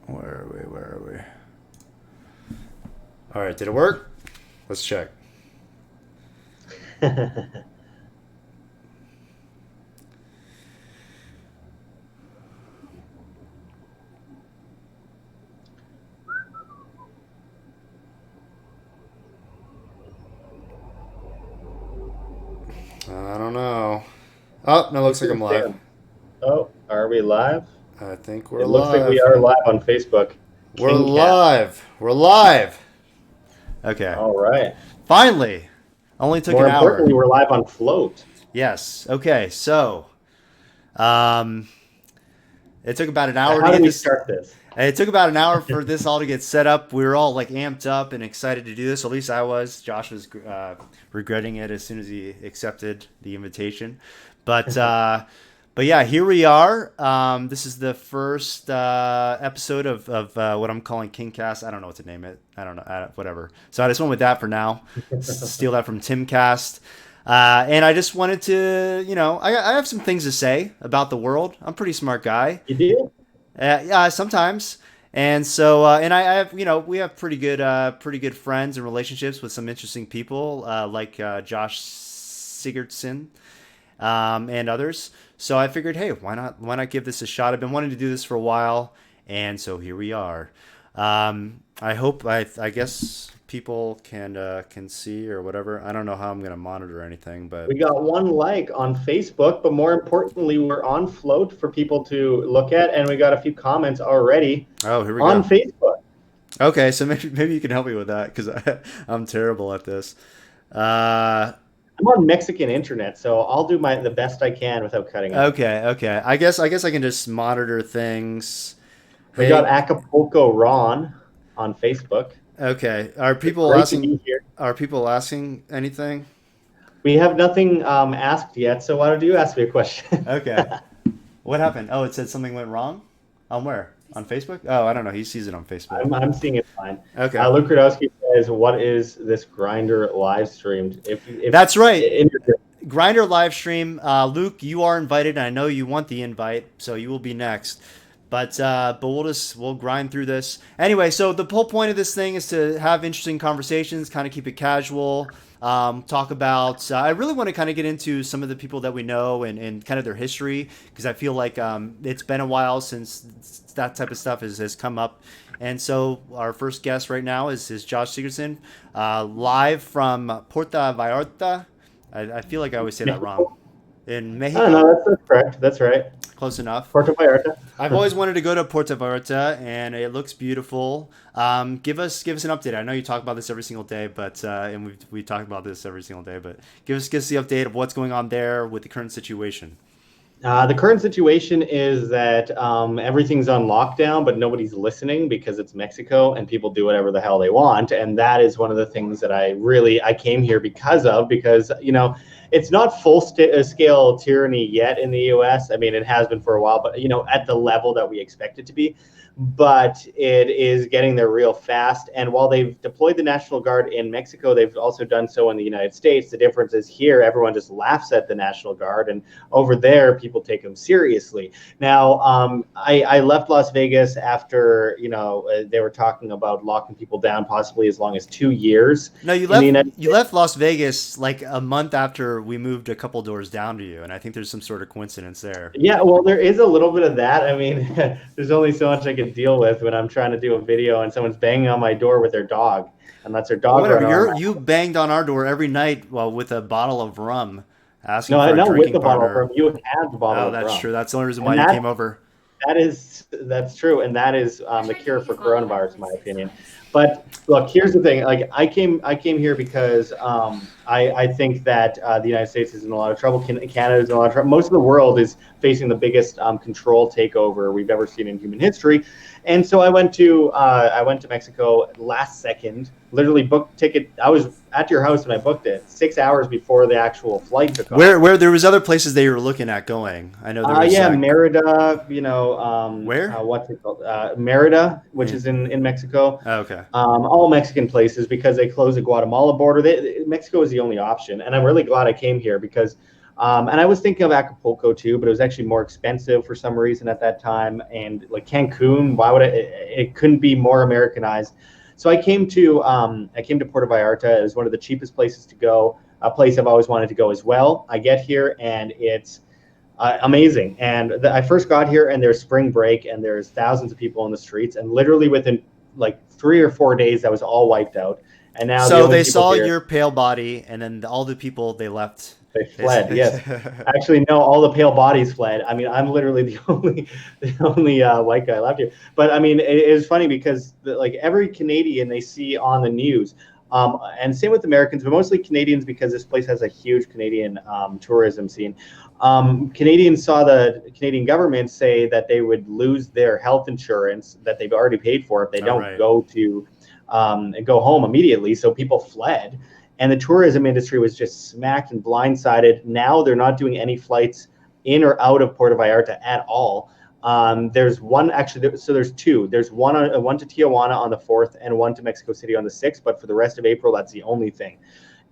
Where are we? Where are we? All right, did it work? Let's check. I don't know. Oh, no, looks like I'm live. Oh, are we live? I think we're It looks like we live. are live on Facebook. We're Kingcast. live. We're live. Okay. All right. Finally. Only took More an hour. importantly, we're live on Float. Yes. Okay. So, um, it took about an hour to How do get we this. start this? It took about an hour for this all to get set up. We were all like amped up and excited to do this. At least I was. Josh was regretting it as soon as he accepted the invitation. But but yeah, here we are. This is the first episode of what I'm calling Kingcast. I don't know what to name it. I don't know. Whatever. So I just went with that for now. Steal that from Timcast. And I just wanted to, I have some things to say about the world. I'm a pretty smart guy. You do? Yeah, sometimes. And so, and I have, we have pretty good friends and relationships with some interesting people, like Josh Sigurdsson, and others. So I figured, hey, why not give this a shot? I've been wanting to do this for a while, and so here we are. I guess people can see or whatever. I don't know how I'm gonna monitor anything, but We got one like on Facebook, but more importantly, we're on Float for people to look at, and we got a few comments already oh, here we on go. Facebook. Okay, so maybe you can help me with that because I'm terrible at this. Uh, I'm on Mexican internet, so I'll do the best I can without cutting out. okay. I guess I can just monitor things. We got Hey, Acapulco Ron on Facebook. okay. It's great to be here. Are people asking anything? We have nothing asked yet, so why don't you ask me a question? Okay. What happened? Oh, it said something went wrong. On where? On Facebook? Oh, I don't know. He sees it on Facebook. I'm seeing it fine. Okay. Luke Rudowski says, "What is this grinder live streamed?" If That's right. in your, Grinder live stream. Luke, you are invited, and I know you want the invite, so you will be next. But we'll grind through this anyway. So the whole point of this thing is to have interesting conversations, kind of keep it casual. Talk about. I really want to kind of get into some of the people that we know and kind of their history because I feel like it's been a while since that type of stuff has come up. And so our first guest right now is Josh Sigurdsson, live from Puerto Vallarta. I feel like I always say that wrong. In I don't Mexico, know. That's correct. That's right. close enough. Puerto Vallarta. I've always wanted to go to Puerto Vallarta, and it looks beautiful. Give us an update. I know you talk about this every single day, but and we talk about this every single day. But give us the update of what's going on there with the current situation. The current situation is that everything's on lockdown, but nobody's listening because it's Mexico and people do whatever the hell they want. And that is one of the things that I came here because it's not scale tyranny yet in the U.S. I mean, it has been for a while, but at the level that we expect it to be. But it is getting there real fast. And while they've deployed the National Guard in Mexico, they've also done so in the United States. The difference is here, everyone just laughs at the National Guard, and over there, people take them seriously. Now, I left Las Vegas after, they were talking about locking people down possibly as long as 2 years. No, you in the left United you left Las Vegas like a month after we moved a couple doors down to you, and I think there's some sort of coincidence there. Yeah, well, there is a little bit of that. I mean, there's only so much I can deal with when I'm trying to do a video and someone's banging on my door with their dog, and lets their dog run Whatever. around. You banged on our door every night, well, with a bottle of rum, asking No, for a not with drinking the bottle of partner. rum. You had the bottle Oh, of that's rum, true. That's the only reason why and you came over. that's true, and that is the cure for coronavirus, in my opinion. But look, here's the thing: like I came here because I think that the United States is in a lot of trouble. Canada is in a lot of trouble. Most of the world is facing the biggest control takeover we've ever seen in human history. And so I went to Mexico last second. Literally booked ticket. I was at your house when I booked it 6 hours before the actual flight took off. Where there was other places they were looking at going. I know there was Yeah, Merida. where? What's it called? Merida, which is in Mexico. Oh, okay. All Mexican places because they closed the Guatemala border. Mexico is the only option, and I'm really glad I came here because And I was thinking of Acapulco too, but it was actually more expensive for some reason at that time. And like Cancun, why would it couldn't be more Americanized. So I came to Puerto Vallarta. It was one of the cheapest places to go, a place I've always wanted to go as well. I get here and it's amazing. And I first got here and there's spring break and there's thousands of people on the streets. And literally within like 3 or 4 days, that was all wiped out. And now the So only they people saw here, your pale body, and then all the people they left. they fled. Yes, actually, no. All the pale bodies fled. I mean, I'm literally the only white guy left here. But I mean, it is funny because like every Canadian they see on the news, and same with Americans, but mostly Canadians because this place has a huge Canadian tourism scene. Canadians saw the Canadian government say that they would lose their health insurance that they've already paid for if they All don't right. go home immediately. So people fled, and the tourism industry was just smacked and blindsided. Now they're not doing any flights in or out of Puerto Vallarta at all. There's one actually, so there's two. There's one to Tijuana on the 4th and one to Mexico City on the 6th. But for the rest of April, that's the only thing.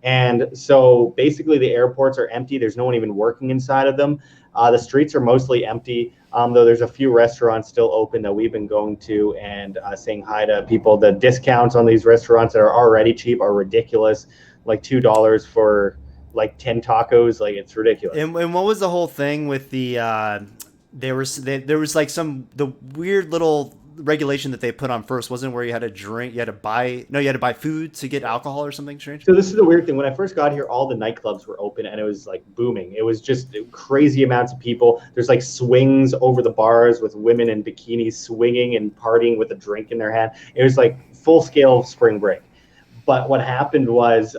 And so basically, the airports are empty. There's no one even working inside of them. The streets are mostly empty, though there's a few restaurants still open that we've been going to and saying hi to people. The discounts on these restaurants that are already cheap are ridiculous, like $2 for like 10 tacos. Like it's ridiculous. And what was the whole thing with the? There was like the weird little regulation that they put on first, wasn't it, where you had to drink, you had to buy food to get alcohol or something strange. So this is the weird thing. When I first got here, all the nightclubs were open and it was like booming. It was just crazy amounts of people. There's like swings over the bars with women in bikinis swinging and partying with a drink in their hand. It was like full scale spring break. But what happened was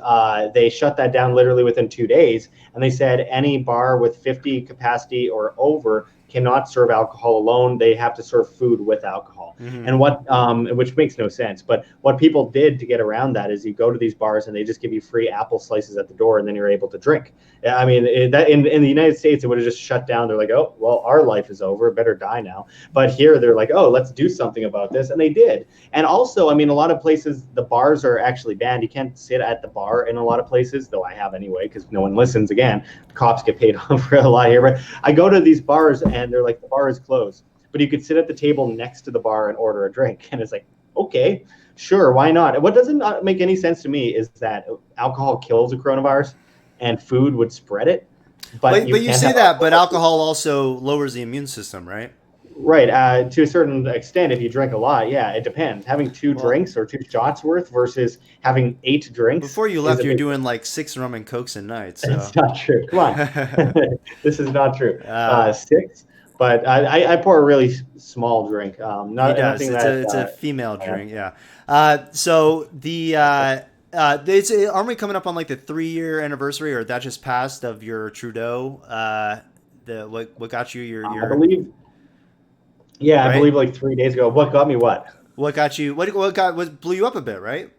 they shut that down literally within 2 days, and they said any bar with 50 capacity or over cannot serve alcohol alone. They have to serve food with alcohol, Mm-hmm. and which makes no sense. But what people did to get around that is you go to these bars and they just give you free apple slices at the door, and then you're able to drink. I mean, that in the United States, it would have just shut down. They're like, oh, well, our life is over. Better die now. But here they're like, oh, let's do something about this. And they did. And also, I mean, a lot of places, the bars are actually banned. You can't sit at the bar in a lot of places, though I have anyway, because no one listens. Again, cops get paid off for a lot here. But I go to these bars and they're like, the bar is closed. But you could sit at the table next to the bar and order a drink. And it's like, okay, sure, why not? What doesn't make any sense to me is that alcohol kills the coronavirus and food would spread it. But you But you can't say have that, but alcohol. alcohol also lowers the immune system, right? Right. To a certain extent, if you drink a lot, yeah, it depends. Having two Well, drinks or two shots worth versus having 8 drinks before you is left, a you're big doing difference. like 6 rum and cokes a night, so. It's not true. Come on. This is not true. uh, Six, but I pour a really small drink. He Not does. nothing that. It's a female Yeah. drink. Yeah. So aren't we coming up on like the 3 year anniversary, or that just passed of your Trudeau? The what got you I your believe. Yeah, I right? believe like 3 days ago. What got me? What? What got you? What blew you up a bit, right?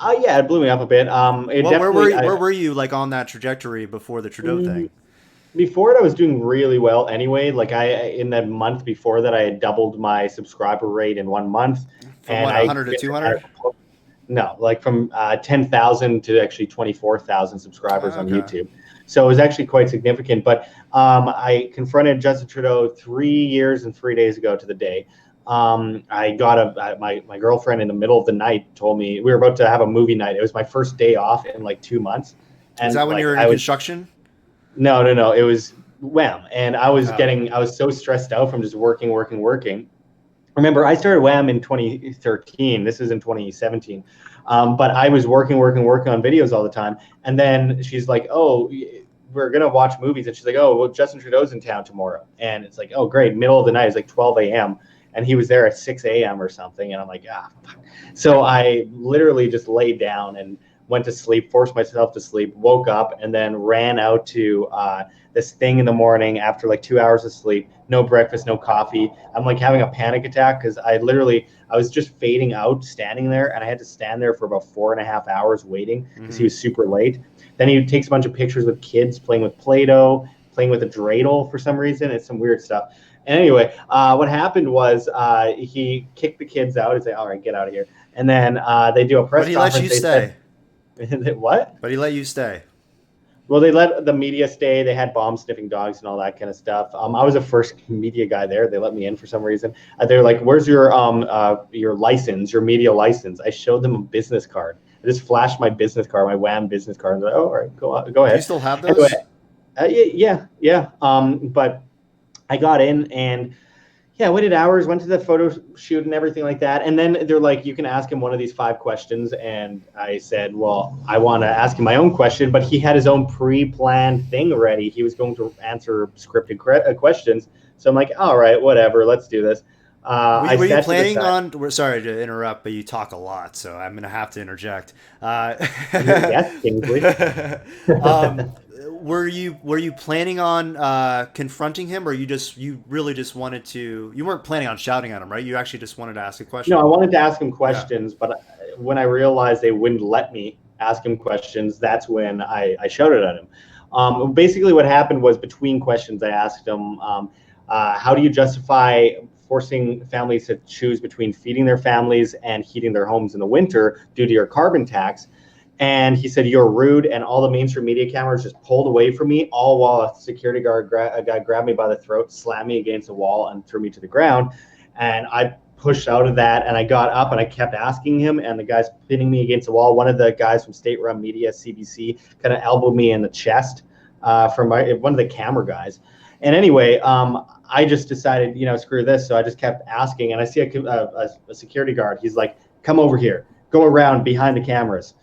Yeah, it blew me up a bit. It What definitely. where were you like on that trajectory before the Trudeau Mm, thing? Before it, I was doing really well anyway. Like in that month before that, I had doubled my subscriber rate in 1 month, From and what, I 100 to just 200? no, like from 10,000 to actually 24,000 subscribers on Okay. YouTube. So it was actually quite significant. But I confronted Justin Trudeau 3 years and 3 days ago to the day. I got my girlfriend in the middle of the night told me we were about to have a movie night. It was my first day off in like 2 months, Is and that when you like were in I was construction? no, no, no. It was Wham, and Oh. I was so stressed out from just working, working, working. Remember, I started Wham in 2013. This is in 2017. But I was working, working, working on videos all the time. And then she's like, "Oh, we're gonna watch movies," and she's like, "Oh, well, Justin Trudeau's in town tomorrow," and it's like, "Oh, great!" Middle of the night, it's like 12 a.m. and he was there at 6 a.m. or something, and I'm like, ah. Fuck. So I literally just laid down and went to sleep, forced myself to sleep, woke up, and then ran out to this thing in the morning after like 2 hours of sleep, no breakfast, no coffee. I'm like having a panic attack because I was just fading out standing there, and I had to stand there for about 4.5 hours waiting because he Hmm. was super late. Then he takes a bunch of pictures with kids playing with Play-Doh, playing with a dreidel for some reason. It's some weird stuff. And anyway, what happened was he kicked the kids out. He's like, "All right, get out of here." And then they do a But press he let conference. you They said, stay. "What?" But he let you stay. Well, they let the media stay. They had bomb sniffing dogs and all that kind of stuff. I was the first media guy there. They let me in for some reason. They're like, "Where's your license, your media license?" I showed them a business card. I just flashed my business card, my WAM business card, and they're like, "Oh, all right, go Do you ahead." still have Anyway, those? yeah, yeah. But I got in and yeah, waited hours, went to the photo shoot and everything like that. And then they're like, you can ask him one of these 5 questions. And I said, well, I want to ask him my own question, but he had his own pre-planned thing ready. He was going to answer scripted questions. So I'm like, all right, whatever, let's do this. I Were you sat to the planning side. on? We're sorry to interrupt, but you talk a lot, so I'm gonna have to interject. Yes, Kingsley. um, were you planning on confronting him, or you really just wanted to? You weren't planning on shouting at him, right? You actually just wanted to ask a No, I question. wanted to ask him Yeah. questions, but when I realized they wouldn't let me ask him questions, that's when I shouted at him. Basically, what happened was between questions, I asked him, how do you justify forcing families to choose between feeding their families and heating their homes in the winter due to your carbon tax? And he said, "You're rude." And all the mainstream media cameras just pulled away from me, all while a security guard, a guy grabbed me by the throat, slammed me against a wall, and threw me to the ground. And I pushed out of that and I got up and I kept asking him. And the guy's pinning me against the wall. One of the guys from State Run Media, CBC, kind of elbowed me in the chest from one of the camera guys. And anyway, I just decided, screw this. So I just kept asking. And I see a security guard. He's like, "Come over here, go around behind the cameras."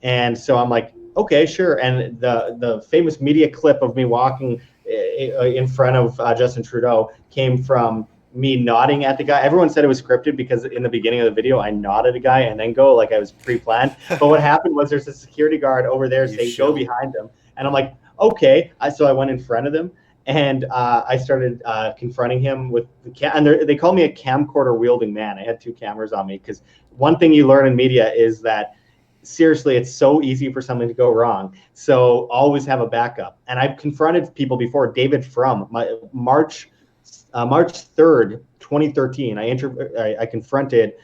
And so I'm like, okay, sure. And the famous media clip of me walking in front of Justin Trudeau came from me nodding at the guy. Everyone said it was scripted because in the beginning of the video, I nodded at a guy and then go like I was pre-planned. But what happened was there's a security guard over there You saying, "Go shill. behind him." And I'm like, okay. So I went in front of them and I started confronting him with and they call me a camcorder wielding man. I had 2 cameras on me because one thing you learn in media is that seriously, it's so easy for something to go wrong. So always have a backup. And I've confronted people before. David Frum, March 3rd, 2013, I confronted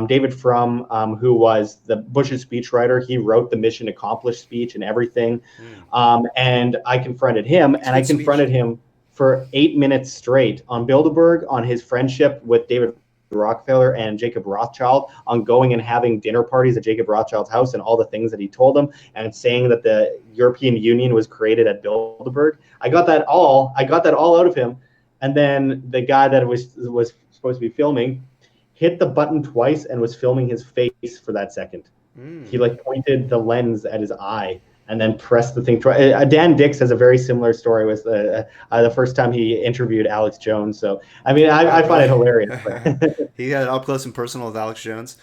David Frum, who was the Bush's speechwriter. He wrote the Mission Accomplished speech and everything. Mm. And I confronted him, It's a and I good speech. confronted him for 8 minutes straight on Bilderberg, on his friendship with David Rockefeller and Jacob Rothschild, on going and having dinner parties at Jacob Rothschild's house and all the things that he told them, and saying that the European Union was created at Bilderberg. I got that all out of him. And then the guy that was supposed to be filming hit the button twice and was filming his face for that second. He Mm. like pointed the lens at his eye and then pressed the thing twice. Dan Dix has a very similar story with the first time he interviewed Alex Jones. So I mean, Oh, I find really? it hilarious. But He got up close and personal with Alex Jones.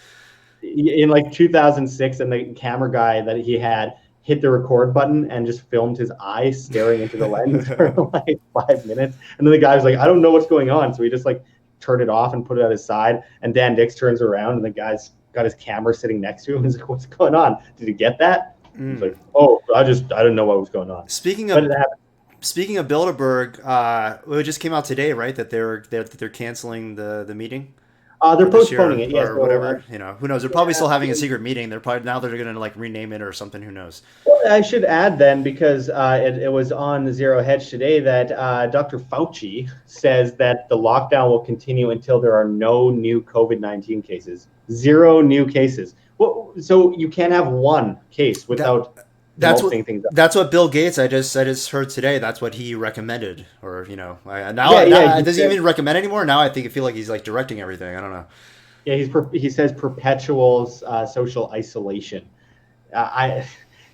in like 2006, and the camera guy that he had hit the record button and just filmed his eye staring into the lens for like 5 minutes. And then the guy was like, "I don't know what's going on." So he just like turned it off and put it at his side. And Dan Dix turns around and the guy's got his camera sitting next to him. He's like, "What's going on? Did you get that?" He's Mm. like, "Oh, I didn't know what was going on." Speaking But of it happened. speaking of Bilderberg, well, it just came out today, right? That they're canceling the meeting for They're this postponing year it. Yeah. or So whatever. Who knows? They're probably still having a secret meeting. They're probably now they're gonna like rename it or something. Who knows? well, I should add then, because it was on the Zero Hedge today, that Dr. Fauci says that the lockdown will continue until there are no new COVID-19 cases. Zero new cases. Well, so you can't have one case That without that's what opening things up. that's what Bill Gates. I just heard today. That's what he recommended, or Yeah, yeah. now does he even recommend anymore? Now I feel like he's like directing everything. I don't know. Yeah, he says perpetual social isolation. I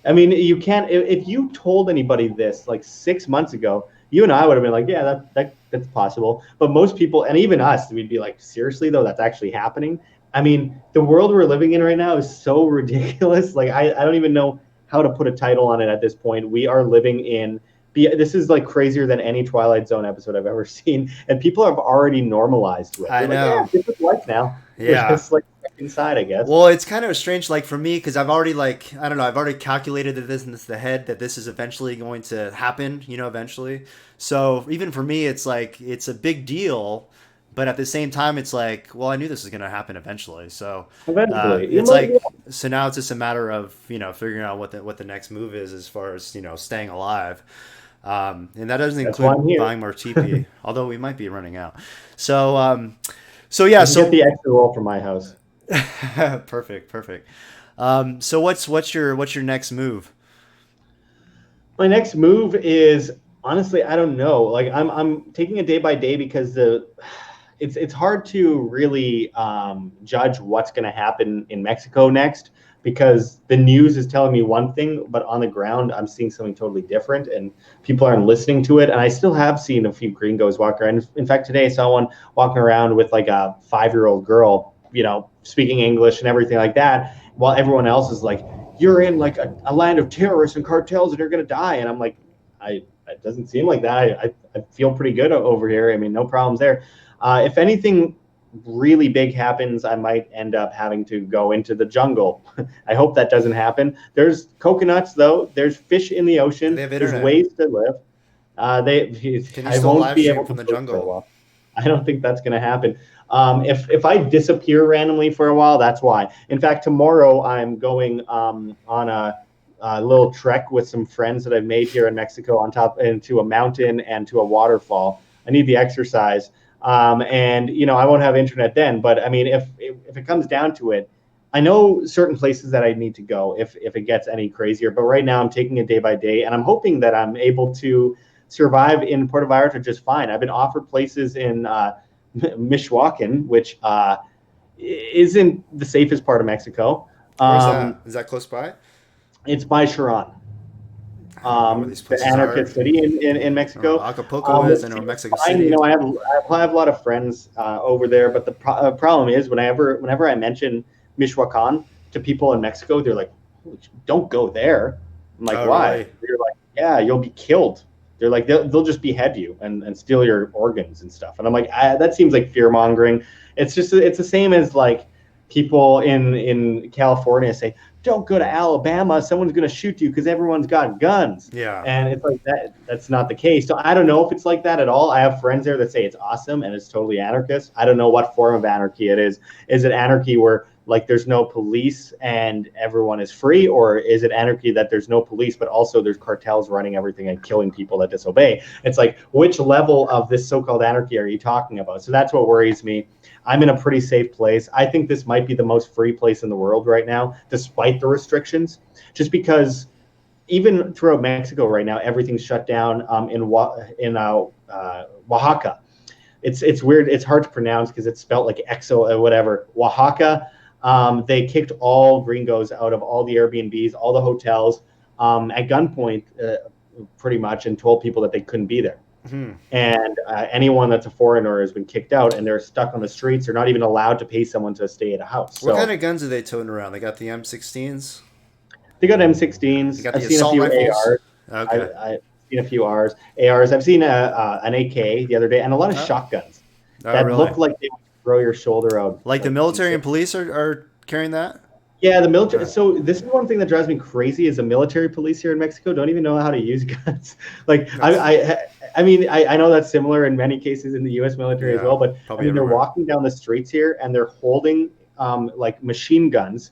I mean, you can't. If you told anybody this like 6 months ago, you and I would have been like, yeah, that's possible. But most people, and even us, we'd be like, seriously though, that's actually happening. I mean, the world we're living in right now is so ridiculous. Like, I don't even know how to put a title on it at this point. We are living in. This is like crazier than any Twilight Zone episode I've ever seen, and people have already normalized to it. I They're like, yeah, know. this is life now. We're Yeah. just like inside, I guess. Well, it's kind of strange, like for me, because I've already like I don't know, I've already calculated that this in the head that this is eventually going to happen, eventually. So even for me, it's like it's a big deal but at the same time, it's like, well, I knew this was going to happen eventually. So Eventually, it's like, so now it's just a matter of figuring out what the next move is as far as staying alive. And that doesn't that's why I'm include here. buying more TP, although we might be running out. So so yeah, You can get so the extra roll from my house. perfect, perfect. So what's your next move? My next move is honestly, I don't know. Like I'm taking it day by day because it's hard to really judge what's going to happen in Mexico next because the news is telling me one thing, but on the ground I'm seeing something totally different, and people aren't listening to it. And I still have seen a few gringos walk around. In fact, today I saw one walking around with like a 5-year-old girl, speaking English and everything like that, while everyone else is like, "You're in like a land of terrorists and cartels, and you're gonna die." And I'm like, it doesn't seem like that. I feel pretty good over here. I mean, no problems there. If anything really big happens, I might end up having to go into the jungle. I hope that doesn't happen. There's coconuts, though. There's fish in the They ocean. have There's internet. ways to live. Can you I still won't live be stream able from to the fish for a jungle? while. I don't think that's going to happen. If I disappear randomly for a while, that's why. In fact, tomorrow I'm going on a little trek with some friends that I've made here in Mexico on top into a mountain and to a waterfall. I need the exercise, and I won't have internet then. But I mean, if it comes down to it, I know certain places that I need to go if it gets any crazier. But right now I'm taking it day by day, and I'm hoping that I'm able to survive in Puerto Vallarta just fine. I've been offered places in Michoacan, which isn't the safest part of Mexico. Where's that? Um, Is that close by? it's by Chiron, I don't know where these the places are. anarchist city in I don't know Mexico. where Acapulco is. I It know where seems Mexico fine. City. I have a lot of friends over there, but the problem is whenever I mention Michoacan to people in Mexico, they're like, "Don't go there." I'm like, Oh, "Why?" really? They're like, "Yeah, you'll be killed." They're like, they'll just behead you and steal your organs and stuff. And I'm like, that seems like fear mongering. It's the same as like people in California say, don't go to Alabama. Someone's going to shoot you because everyone's got guns. Yeah. And it's like that's not the case. So I don't know if it's like that at all. I have friends there that say it's awesome and it's totally anarchist. I don't know what form of anarchy it is. Is it anarchy where like there's no police and everyone is free, or is it anarchy that there's no police but also there's cartels running everything and killing people that disobey? It's like, which level of this so-called anarchy are you talking about? So that's what worries me. I'm in a pretty safe place. I think this might be the most free place in the world right now, despite the restrictions, just because even throughout Mexico right now, everything's shut down. In Oaxaca, it's weird. It's hard to pronounce because it's spelled like exo or whatever. Oaxaca. They kicked all gringos out of all the Airbnbs, all the hotels, at gunpoint, pretty much, and told people that they couldn't be there. Hmm. And anyone that's a foreigner has been kicked out, and they're stuck on the streets. They're not even allowed to pay someone to stay at a house. What kind So of guns are they toting around? They got the M16s. they got They M16s. got I've the seen a assault few rifles. ARs. Okay. I've seen a few ARs. I've seen an AK the other day, and a lot of Oh, shotguns oh, that really? look like they would throw your shoulder out. Like the Like military and police are carrying that? yeah, the military. Uh, So this is one thing that drives me crazy: is the military police here in Mexico don't even know how to use guns. Like that's I mean, I know that's similar in many cases in the U.S. military as yeah, well. But I probably mean, they're everywhere. walking down the streets here and they're holding like machine guns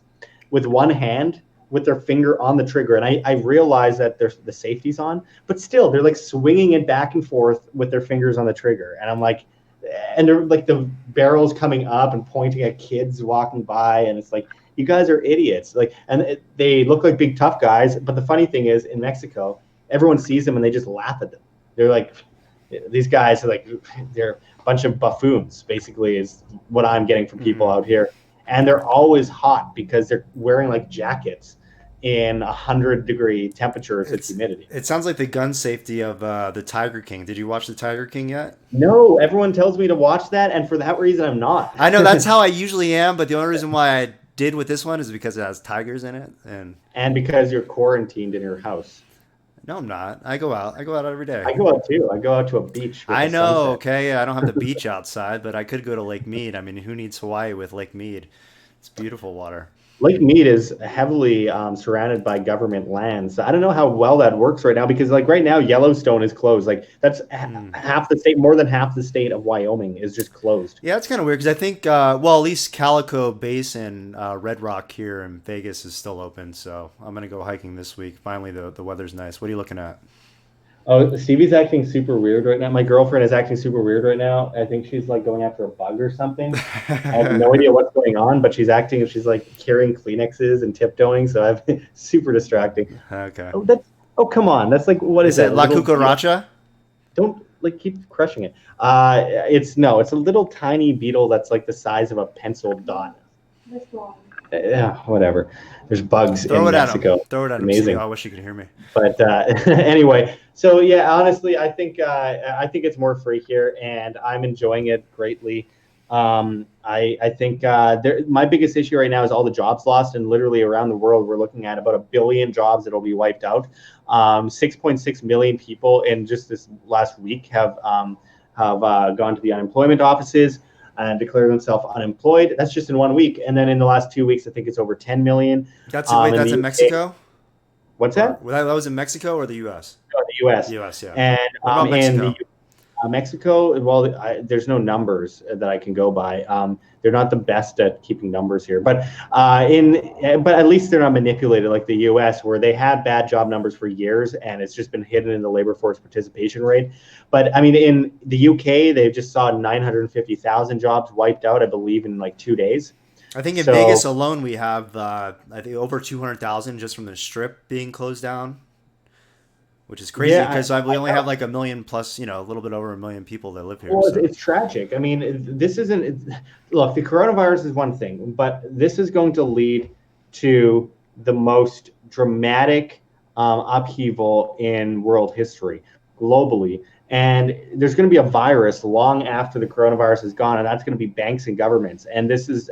with one hand with their finger on the trigger. And I realize that there's the safety's on, but still they're like swinging it back and forth with their fingers on the trigger. And I'm like, and they're like the barrels coming up and pointing at kids walking by, and it's like, you guys are idiots. Like, and they look like big tough guys, but the funny thing is, in Mexico, everyone sees them and they just laugh at them. They're like, these guys are like, they're a bunch of buffoons. Basically, is what I'm getting from people Hmm. out here, and they're always hot because they're wearing like jackets in 100-degree temperatures with humidity. It sounds like the gun safety of the Tiger King. Did you watch the Tiger King yet? No, everyone tells me to watch that, and for that reason, I'm not. I know that's how I usually am, but the only reason why I did with this one is because it has tigers in it. And And because you're quarantined in your house. no, I'm not. I go out. I go out every day. I go out too. I go out to a beach with I a know. sunset. Okay, I don't have the beach outside, but I could go to Lake Mead. I mean, who needs Hawaii with Lake Mead? It's beautiful water. Lake Mead is heavily surrounded by government lands. So I don't know how well that works right now because, like, right now, Yellowstone is closed. Like, that's Hmm. half the state, more than half the state of Wyoming is just closed. Yeah, it's kind of weird because I think, well, at least Calico Basin, Red Rock here in Vegas is still open. So I'm gonna go hiking this week. Finally, the weather's nice. What are you looking at? Oh, Stevie's acting super weird right now. My girlfriend is acting super weird right now. I think she's like going after a bug or something. I have no idea what's going on, but she's acting. She's like carrying Kleenexes and tiptoeing. So I've super distracting. Okay. Oh, that's oh come on. That's like what Is is it? it A La little beetle? Cucaracha? Don't like keep crushing it. It's no, it's a little tiny beetle that's like the size of a pencil dot. Yeah, whatever. There's bugs Throw in it at him. Mexico. Throw it at him, Stevie. Amazing. I wish you could hear me. But anyway, so yeah, honestly, I think it's more free here, and I'm enjoying it greatly. I think my biggest issue right now is all the jobs lost, and literally around the world, we're looking at about 1 billion jobs that'll be wiped out. 6.6 million people in just this last week have gone to the unemployment offices and declared themselves unemployed. That's just in 1 week, and then in the last 2 weeks, I think it's over 10 million. That's wait. In That's the in UK, Mexico, what's or that? that was in Mexico or the U.S. The U.S. The U.S. Yeah. And What about in the Mexico? Mexico, well, there's no numbers that I can go by. They're not the best at keeping numbers here, but at least they're not manipulated like the U.S., where they had bad job numbers for years, and it's just been hidden in the labor force participation rate. But I mean, in the UK, they just saw 950,000 jobs wiped out, I believe, in like 2 days. I think in Vegas So alone we have I think over 200,000 just from the strip being closed down, which is crazy yeah, because we I only know. have like a million plus, a little bit over a million people that live here. Well, So it's tragic. I mean, this isn't. Look, the coronavirus is one thing, but this is going to lead to the most dramatic upheaval in world history globally. And there's going to be a virus long after the coronavirus is gone, and that's going to be banks and governments. And this is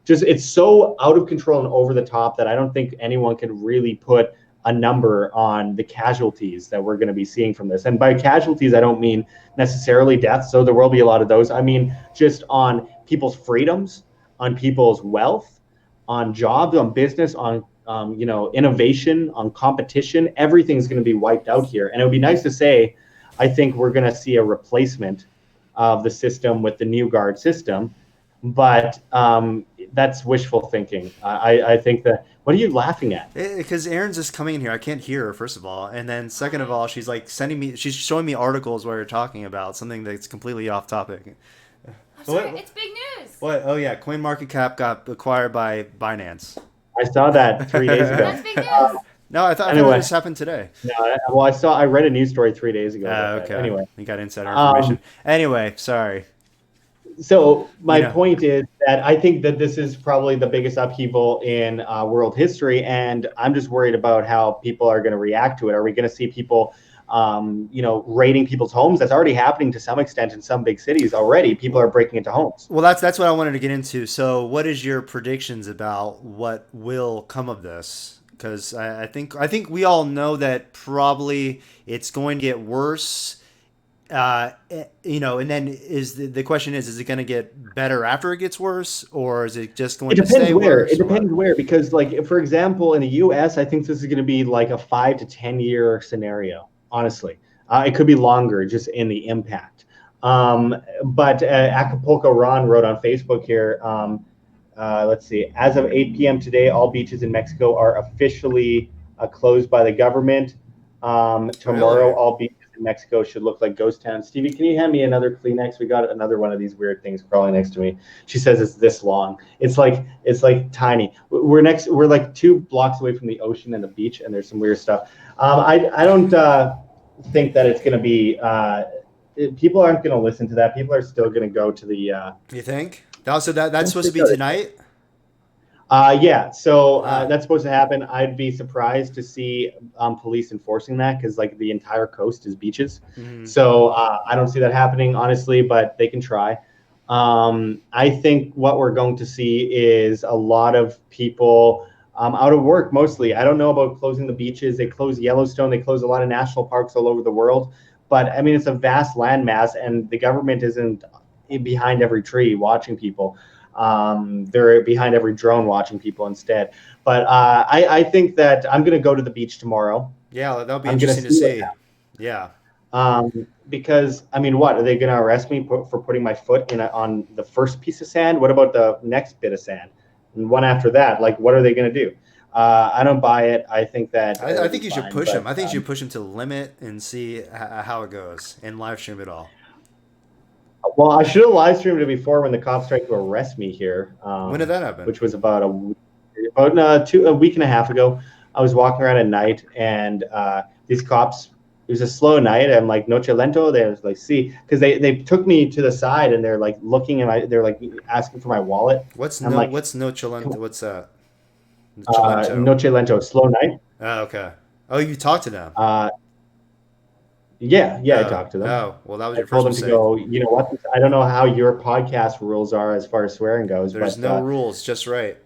just, it's so out of control and over the top that I don't think anyone can really put a number on the casualties that we're going to be seeing from this. And by casualties, I don't mean necessarily deaths, so there will be a lot of those. I mean, just on people's freedoms, on people's wealth, on jobs, on business, on innovation, on competition. Everything's going to be wiped out here, and it would be nice to say, I think we're going to see a replacement of the system with the new guard system, but that's wishful thinking. I think that. What are you laughing at? because Erin's just coming in here, I can't hear her first of all, and then second of all, she's like she's showing me articles where you're talking about something that's completely off topic. I'm sorry, What? it's big news. What? Oh yeah, CoinMarketCap got acquired by Binance. I saw that 3 days ago. That's big news. No, I thought it Anyway, just happened today. no, I read a news story 3 days ago about that. Okay, Anyway, you got insider information. um, Anyway, sorry. so You my know, point is that I think that this is probably the biggest upheaval in world history, and I'm just worried about how people are going to react to it. Are we going to see people, raiding people's homes? That's already happening to some extent in some big cities already. People are breaking into homes. well, that's what I wanted to get into. So, what is your predictions about what will come of this? Because I think we all know that probably it's going to get worse. And then the question is it going to get better after it gets worse, or is it just going It to depends stay where. worse, It or what? depends where, because, like, for example, in the U.S., I think this is going to be like a 5 to 10 year scenario. Honestly, it could be longer, just in the impact. But Acapulco Ron wrote on Facebook here. Let's see. As of 8 p.m. today, all beaches in Mexico are officially closed by the government. Tomorrow, Really? all beaches in Mexico should look like ghost towns. Stevie, can you hand me another Kleenex? We got another one of these weird things crawling next to me. She says it's this long. It's like tiny. We're like 2 blocks away from the ocean and the beach, and there's some weird stuff. I don't think that it's going to be. People aren't going to listen to that. People are still going to go to the. You think? Also, that's Don't supposed to freak be out. tonight. Yeah, so Ah, that's supposed to happen. I'd be surprised to see police enforcing that because, like, the entire coast is beaches. mhm. So I don't see that happening, honestly, but they can try. I think what we're going to see is a lot of people out of work mostly. I don't know about closing the beaches. They close Yellowstone. They close a lot of national parks all over the world. But I mean, it's a vast landmass, and the government isn't behind every tree watching people. They're behind every drone watching people instead. But I think that I'm going to go to the beach tomorrow. Yeah, that'll be I'm going to interesting to see what see. Yeah. because I mean, what are they going to arrest me for putting my foot on the first piece of sand? What about the next bit of sand and one after that? Like, what are they going to do? I don't buy it. I think that I it'll be think you should fine. push him. But I think you should push him to the limit and see how it goes and live stream it all. well, I should have live streamed it before when the cops tried to arrest me here, When did that happen? which was about a week and a half ago. I was walking around at night, and these cops. It was a slow night. I'm like noche lento. They was like, see, because they took me to the side and they're like looking and they're like asking for my wallet. I'm like, What's no chalento? What's that? Chalento. noche lento, slow night. Oh, okay. Oh, you talked to them. Uh, yeah, I Oh, talked to them. oh. Well, that was I your first told them to mistake. go. You know what? I don't know how your podcast rules are as far as swearing goes, There's but no rules, just right.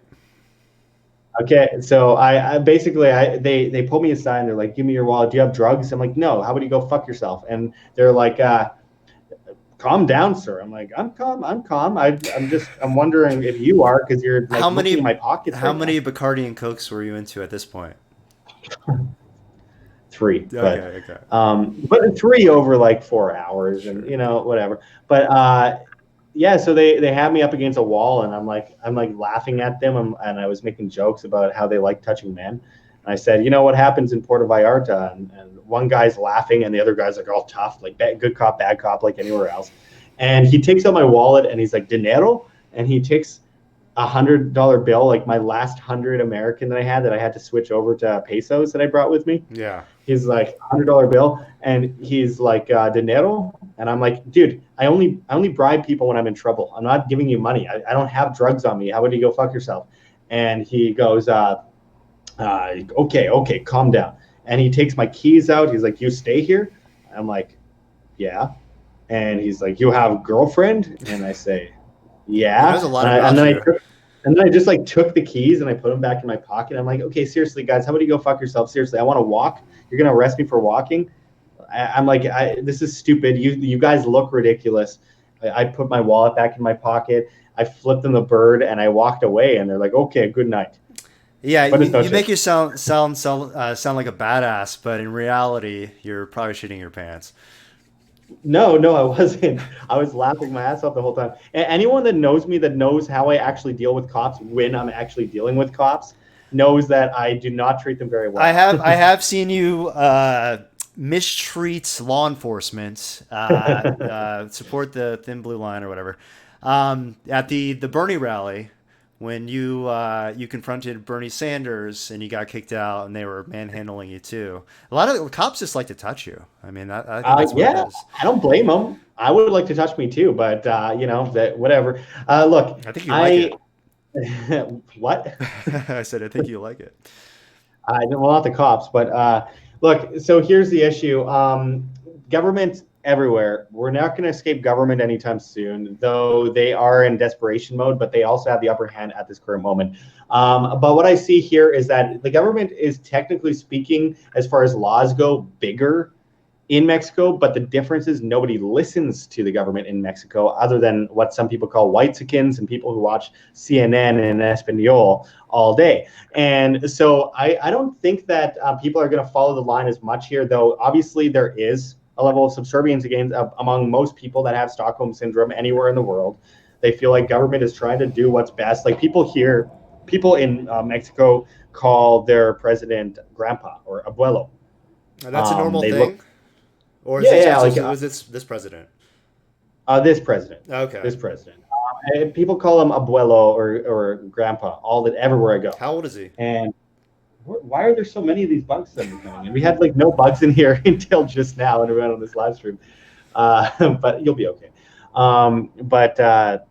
okay. So I basically they pulled me aside and they're like, "Give me your wallet. Do you have drugs?" I'm like, "No. How about you go fuck yourself?" And they're like, "Calm down, sir." I'm like, "I'm calm. I'm calm. I'm wondering if you are because you're like How looking in many my pockets how right now." many Bacardi and Cokes were you into at this point? Three, Okay, okay. but three over like 4 hours, and Sure. whatever. But yeah, so they had me up against a wall, and I'm like laughing at them, and I was making jokes about how they like touching men. And I said, you know what happens in Puerto Vallarta, and one guy's laughing, and the other guy's like all tough, like good cop, bad cop, like anywhere else. And he takes out my wallet, and he's like dinero, and he takes $100 bill, like my last 100 American that I had to switch over to pesos that I brought with me. Yeah. He's like $100 bill, and he's like dinero, and I'm like, dude, I only bribe people when I'm in trouble. I'm not giving you money. I don't have drugs on me. How would you go fuck yourself? And he goes, okay, calm down. And he takes my keys out. He's like, you stay here. I'm like, yeah. And he's like, you have a girlfriend? And I say, He knows a yeah. lot And, I, and about then I you. took and then I just like took the keys and I put them back in my pocket. I'm like, okay, seriously, guys, how about you go fuck yourself? Seriously, I want to walk. You're gonna arrest me for walking. I'm like, this is stupid. You guys look ridiculous. I put my wallet back in my pocket. I flipped them the bird and I walked away. And they're like, okay, good night. Yeah, Buenas you make noches. you sound like a badass, but in reality, you're probably shitting your pants. No, I wasn't. I was laughing my ass off the whole time. Anyone that knows me, that knows how I actually deal with cops when I'm actually dealing with cops, knows that I do not treat them very well. I have seen you mistreat law enforcement, support the thin blue line or whatever. At the Bernie rally, when you confronted Bernie Sanders and you got kicked out, and they were manhandling you too. A lot of cops just like to touch you. I mean, I think that's what it Yeah, is. I don't blame them. I would like to touch me too, but that whatever. Look, I think you like I it. what? I said I think you like it. Well, not the cops, but look. So here's the issue. Government everywhere. We're not going to escape government anytime soon, though they are in desperation mode. But they also have the upper hand at this current moment. But what I see here is that the government is technically speaking, as far as laws go, bigger in Mexico, but the difference is nobody listens to the government in Mexico other than what some people call whitexicans and people who watch CNN and Espanol all day. And so I don't think that people are going to follow the line as much here, though obviously there is a level of subservience against among most people that have Stockholm syndrome anywhere in the world. They feel like government is trying to do what's best. Like people in Mexico call their president grandpa or abuelo. That's a normal They look thing, or is yeah, like was this president? this president, Okay. this president. People call him abuelo or grandpa all that everywhere I go. How old is he? And why are there so many of these bugs suddenly coming in? We had like no bugs in here until just now when we went on this live stream. But you'll be okay. But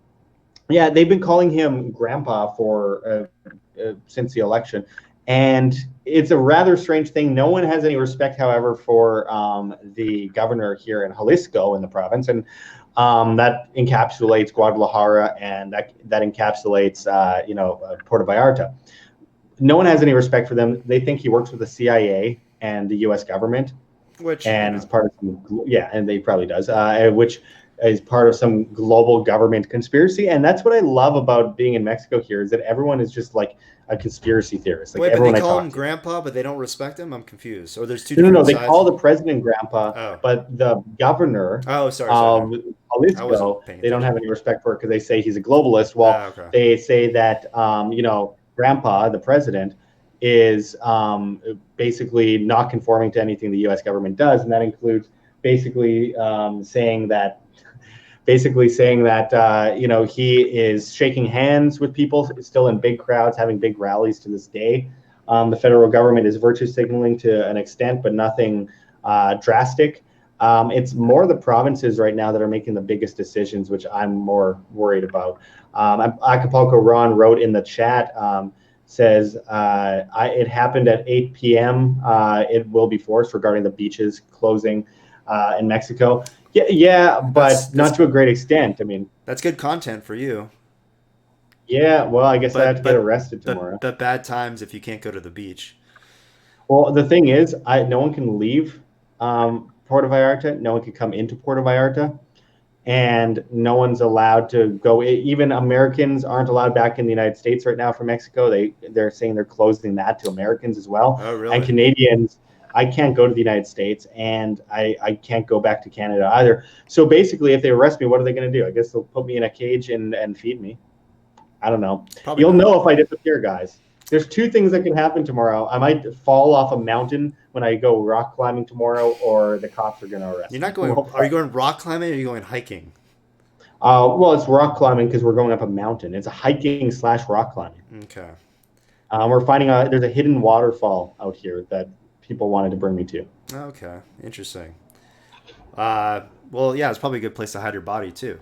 yeah, they've been calling him grandpa for since the election, and it's a rather strange thing. No one has any respect, however, for the governor here in Jalisco in the province, and that encapsulates Guadalajara, and that encapsulates Puerto Vallarta. No one has any respect for them. They think he works with the CIA and the U.S. government, Which and it's part of some, yeah, and they probably does, which is part of some global government conspiracy. And that's what I love about being in Mexico here, is that everyone is just like a conspiracy theorist. Like Wait, but they everyone I call him talk to. Grandpa, but they don't respect him. I'm confused. Or there's two No, no, no. different They call sides. the president grandpa, Oh, but the governor oh, sorry, sorry. of I wasn't Jalisco, paying they don't have attention. any respect for it because they say he's a globalist. Well, Ah, okay. they say that, grandpa, the president, is basically not conforming to anything the U.S. government does, and that includes basically saying that he is shaking hands with people still in big crowds, having big rallies to this day. The federal government is virtue signaling to an extent, but nothing drastic. It's more the provinces right now that are making the biggest decisions, which I'm more worried about. Acapulco Ron wrote in the chat, says it happened at 8 p.m. It will be forced regarding the beaches closing in Mexico. Yeah, yeah, That's but that's not to a great extent. I mean, that's good content for you. yeah, well, I guess I have But to get but arrested tomorrow. but bad times if you can't go to the beach. Well, the thing is, no one can leave Puerto Vallarta. No one can come into Puerto Vallarta, and no one's allowed to go. Even Americans aren't allowed back in the United States right now from Mexico. They're saying they're closing that to Americans as well, Oh, and really? Canadians. I can't go to the United States, and I can't go back to Canada either. So basically, if they arrest me, what are they going to do? I guess they'll put me in a cage and feed me. I don't know. Probably You'll not. know if I disappear, guys. There's two things that can happen tomorrow. I might fall off a mountain when I go rock climbing tomorrow, or the cops are going to You're arrest not me. going. Are you going rock climbing or are you going hiking? Well, it's rock climbing because we're going up a mountain. It's a hiking slash rock climbing. Okay. We're finding there's a hidden waterfall out here that people wanted to bring me to. Okay. Interesting. Well, yeah, it's probably a good place to hide your body too.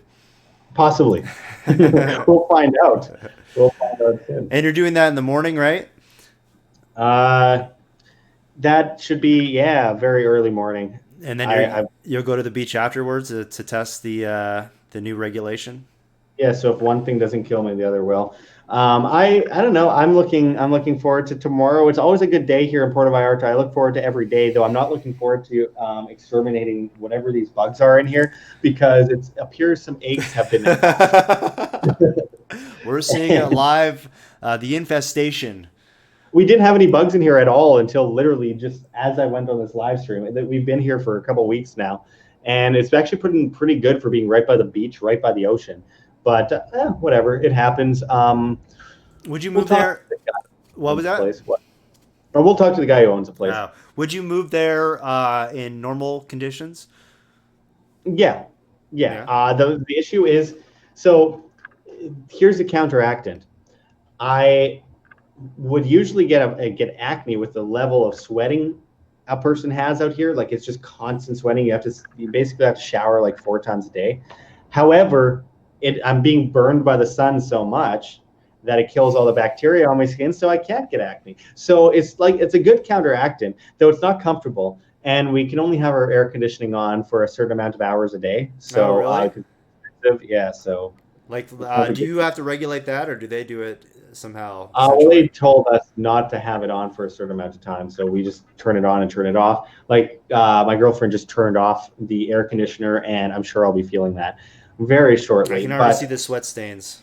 Possibly. We'll find out. We'll find out soon. And you're doing that in the morning, right? Uh, that should be, yeah, very early morning. And then I you'll go to the beach afterwards to test the new regulation. Yeah, so if one thing doesn't kill me, the other will. I don't know. I'm looking forward to tomorrow. It's always a good day here in Puerto Vallarta. I look forward to every day, though I'm not looking forward to exterminating whatever these bugs are in here because it appears some eggs have been hatched. We're seeing it live. The infestation. We didn't have any bugs in here at all until literally just as I went on this live stream. We've been here for a couple weeks now, and it's actually pretty good for being right by the beach, right by the ocean. But whatever, it happens. Would you We'll move talk to there? the guy who What was owns the that? place. What? Or we'll talk to the guy who owns the place. Would you move there in normal conditions? Yeah, yeah. Yeah. The issue is, so here's the counteractant. I would usually get acne with the level of sweating a person has out here. Like it's just constant sweating. You basically have to shower like 4 times a day. However, I'm being burned by the sun so much that it kills all the bacteria on my skin, so I can't get acne. So it's a good counteractant, though it's not comfortable. And we can only have our air conditioning on for a certain amount of hours a day. Oh, So really? yeah, so Like, it's never do good. you have to regulate that, or do they do it somehow Well, they centrally? told us not to have it on for a certain amount of time, so we just turn it on and turn it off. Like my girlfriend just turned off the air conditioner, and I'm sure I'll be feeling that very I shortly. can already see But the sweat stains.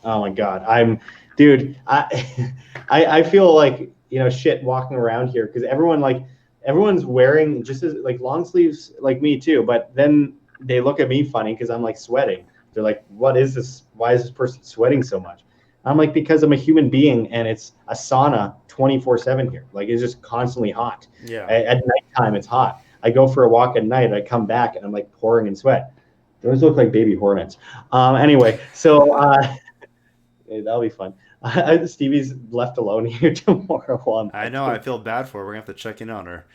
oh my god, dude, I feel like shit walking around here because everyone's wearing just as like long sleeves like me too, but then they look at me funny because I'm like sweating. They're like, "What is this? Why is this person sweating so much?" I'm like, "Because I'm a human being and it's a sauna 24/7 here. Like it's just constantly hot. Yeah. At nighttime, it's hot. I go for a walk at night. I come back and I'm like pouring in sweat. Those look like baby hornets. Anyway, so that'll be fun. Stevie's left alone here tomorrow while I'm I know. I hiking. feel bad for her. We're gonna have to check in on her,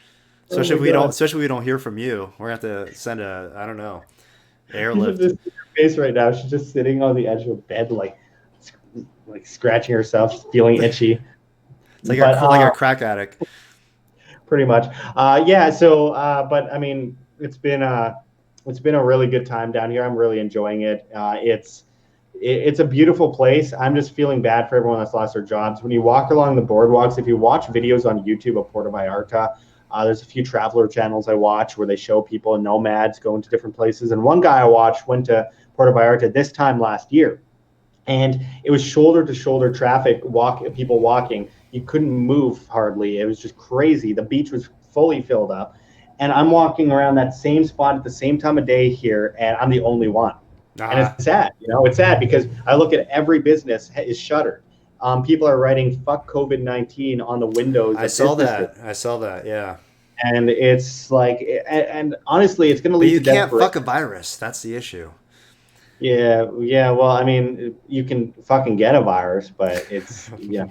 Oh my god. especially if we don't hear from you. We're gonna have to send a, I don't know, You should airlift. just see her face right now. She's just sitting on the edge of a bed, like scratching herself, feeling itchy. It's like But a crack addict. pretty much, yeah. So, but I mean, it's been a really good time down here. I'm really enjoying it. It's a beautiful place. I'm just feeling bad for everyone that's lost their jobs. When you walk along the boardwalks, if you watch videos on YouTube of Puerto Vallarta, There's a few traveler channels I watch where they show people and nomads going to different places. And one guy I watched went to Puerto Vallarta this time last year, and it was shoulder to shoulder traffic, people walking. You couldn't move hardly. It was just crazy. The beach was fully filled up, and I'm walking around that same spot at the same time of day here, and I'm the only one. And Ah, it's sad, it's sad because I look at every business is shuttered. People are writing "fuck COVID-19" on the windows I of saw businesses, that. I saw that. Yeah. and it's like, and honestly, it's going to But lead you to can't desperation. fuck a virus. That's the issue. Yeah, yeah. Well, I mean, you can fucking get a virus, but it's you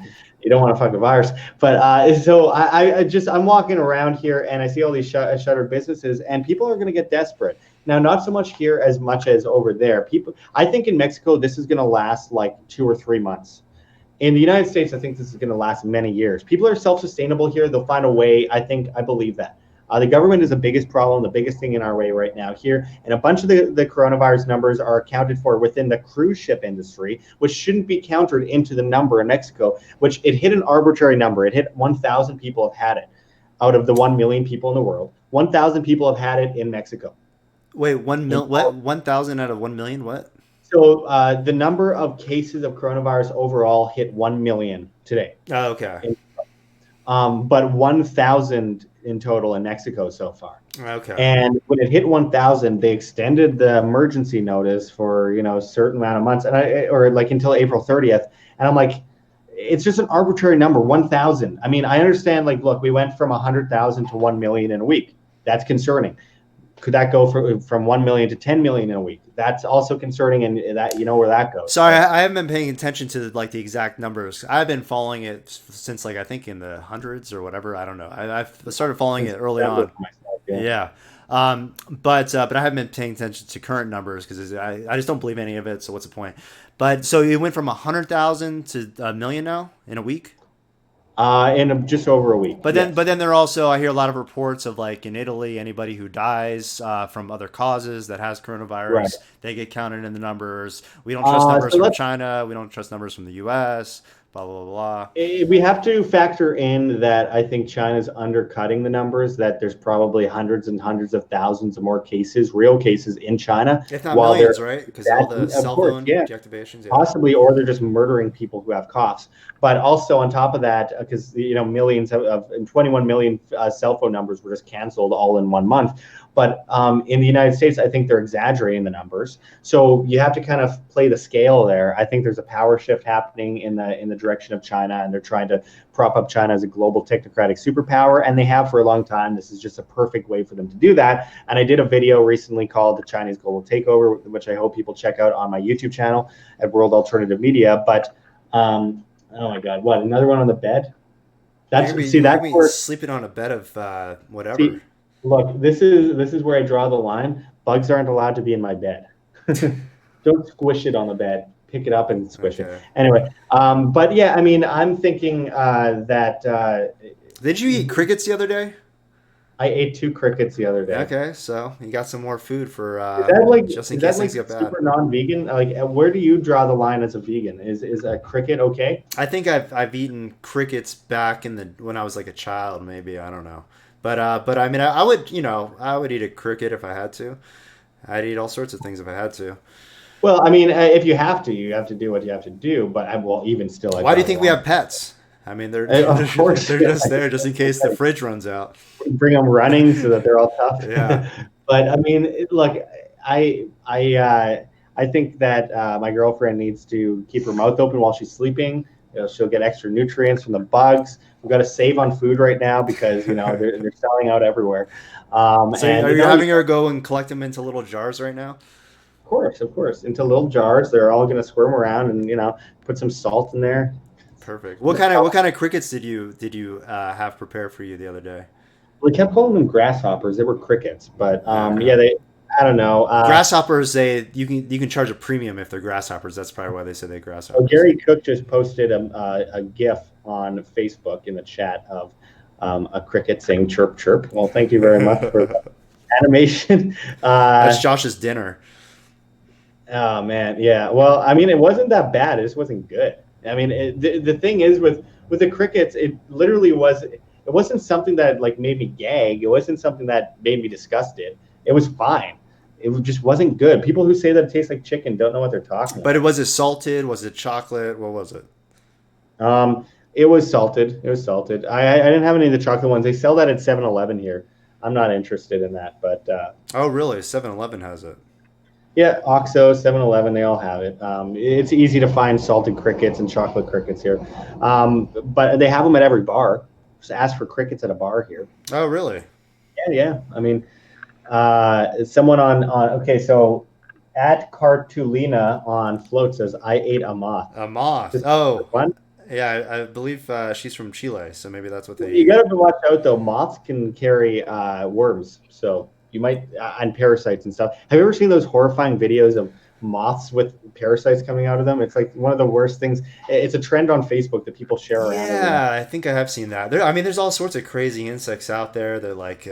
don't want to fuck a virus. But so I'm walking around here and I see all these shuttered businesses, and people are going to get desperate. Now, not so much here as much as over there. I think in Mexico, this is going to last like 2 or 3 months. In the United States, I think this is going to last many years. People are self-sustainable here. They'll find a way. I believe that. The government is the biggest problem, the biggest thing in our way right now here. And a bunch of the coronavirus numbers are accounted for within the cruise ship industry, which shouldn't be counted into the number in Mexico, which it hit an arbitrary number. It hit 1,000 people have had it out of the 1 million people in the world. 1,000 people have had it in Mexico. Wait, 1 mil? What? 1,000 out of 1 million? What? So the number of cases of coronavirus overall hit 1 million today. Oh, okay. But 1,000 in total in Mexico so far. Okay. And when it hit 1,000, they extended the emergency notice for a certain amount of months, or like until April 30th. And I'm like, it's just an arbitrary number, 1,000. I mean, I understand. Like, look, we went from 100,000 to 1 million in a week. That's concerning. Could that go from 1 million to 10 million in a week? That's also concerning, and that where that goes. Sorry, I haven't been paying attention to like the exact numbers. I've been following it since like I think in the hundreds or whatever. I don't know. I've started following it early on. Myself, yeah. Yeah. But I haven't been paying attention to current numbers because I just don't believe any of it. So what's the point? But so it went from 100,000 to 1 million now in a week. In just over a week. But then, Yes. but then there also I hear a lot of reports of like in Italy, anybody who dies from other causes that has coronavirus, Right. they get counted in the numbers. We don't trust numbers So from let's China. We don't trust numbers from the U.S. Blah blah blah blah. We have to factor in that I think China's undercutting the numbers, that there's probably hundreds and hundreds of thousands of more cases, real cases in China, If not while they're millions, right? Because all the of cell course, phone yeah, deactivations. Yeah. possibly, or they're just murdering people who have coughs. But also on top of that, because millions of 21 million cell phone numbers were just canceled all in 1 month. But in the United States, I think they're exaggerating the numbers. So you have to kind of play the scale there. I think there's a power shift happening in the direction of China, and they're trying to prop up China as a global technocratic superpower, and they have for a long time. This is just a perfect way for them to do that. And I did a video recently called "The Chinese Global Takeover," which I hope people check out on my YouTube channel at World Alternative Media. But oh my God, what, another one on the bed? You're That's gonna be see you're that's gonna be where sleeping on a bed of whatever. see look, this is where I draw the line. Bugs aren't allowed to be in my bed. Don't squish it on the bed. Pick it up and squish it. Okay. Anyway, but yeah, I mean, I'm thinking that Did you eat crickets the other day? I ate 2 crickets the other day. Okay, so you got some more food for Is that like just in is case that like things get bad. super non-vegan? Like, where do you draw the line as a vegan? Is a cricket okay? I think I've eaten crickets back in the when I was like a child, maybe I don't know, but I mean I would I would eat a cricket if I had to. I'd eat all sorts of things if I had to. Well, I mean, if you have to do what you have to do. But I will even still. I Why do draw you the think we line. have pets? I mean they're Of course, they're just there just in case the fridge runs out. bring them running so that they're all tough. Yeah. But I mean, look, I I I think that my girlfriend needs to keep her mouth open while she's sleeping. She'll get extra nutrients from the bugs. We've got to save on food right now because they're selling out everywhere. So And are you having her go and collect them into little jars right now? of course, into little jars. They're all going to squirm around, and put some salt in there. Perfect. What kind of crickets did you have prepared for you the other day? We kept calling them grasshoppers. They were crickets, but Okay. yeah, they. I don't know. Grasshoppers, you can charge a premium if they're grasshoppers. That's probably why they say they're So grasshoppers. Gary Cook just posted a GIF on Facebook in the chat of a cricket saying "chirp chirp." Well, thank you very much for the animation. That's Josh's dinner. Oh man, yeah. Well, I mean, it wasn't that bad. It just wasn't good. I mean, the thing is with the crickets, it literally was. It wasn't something that like made me gag. It wasn't something that made me disgusted. It was fine. It just wasn't good. People who say that it tastes like chicken don't know what they're talking But it about. was it salted? Was it chocolate? What was it? It was salted. It was salted. I didn't have any of the chocolate ones. They sell that at 7-Eleven here. I'm not interested in that, but Oh, really? 7-Eleven has it. yeah, OXO, 7-Eleven, they all have it. It's easy to find salted crickets and chocolate crickets here, but they have them at every bar. Just ask for crickets at a bar here. Oh, really? Yeah, yeah. I mean, someone on okay, so at Cartulina on float says I ate a moth. A moth. This is Oh, one. yeah. I believe she's from Chile, so maybe that's what they You eat. got to watch out though. Moths can carry worms, so you might and parasites and stuff. Have you ever seen those horrifying videos of moths with parasites coming out of them? It's like one of the worst things. It's a trend on Facebook that people share around every now. Yeah, I think I have seen that. I mean, there's all sorts of crazy insects out there that like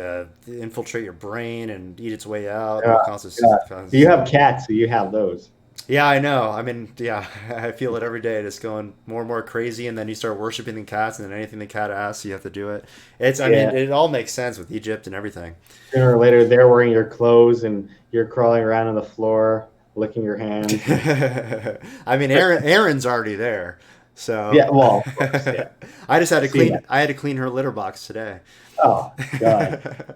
infiltrate your brain and eat its way out and Yeah, all kinds yeah. kinds So of you stuff. have cats, so you have those. Yeah, I know. I mean, yeah, I feel it every day. Just going more and more crazy, and then you start worshiping the cats, and then anything the cat asks, you have to do it. I mean, Yeah. it all makes sense with Egypt and everything. Sooner or later, they're wearing your clothes and you're crawling around on the floor, licking your hands. I mean, Aaron's already there, so Yeah, well, of course, yeah. I just had I to see clean. that. I had to clean her litter box today. Oh God.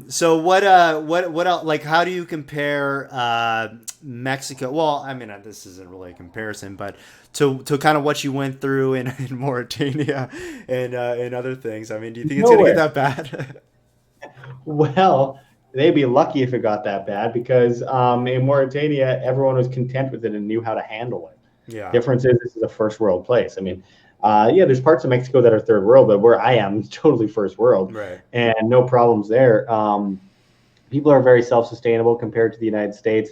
So what else, like how do you compare Mexico? Well, I mean this isn't really a comparison, but to kind of what you went through in Mauritania and other things. I mean, do you think it's gonna get Nowhere. that bad? Well, they'd be lucky if it got that bad because in Mauritania, everyone was content with it and knew how to handle it. Yeah, Difference is this is a first world place. I mean, yeah, there's parts of Mexico that are third world, but where I am, totally first world, right. and no problems there. People are very self-sustainable compared to the United States.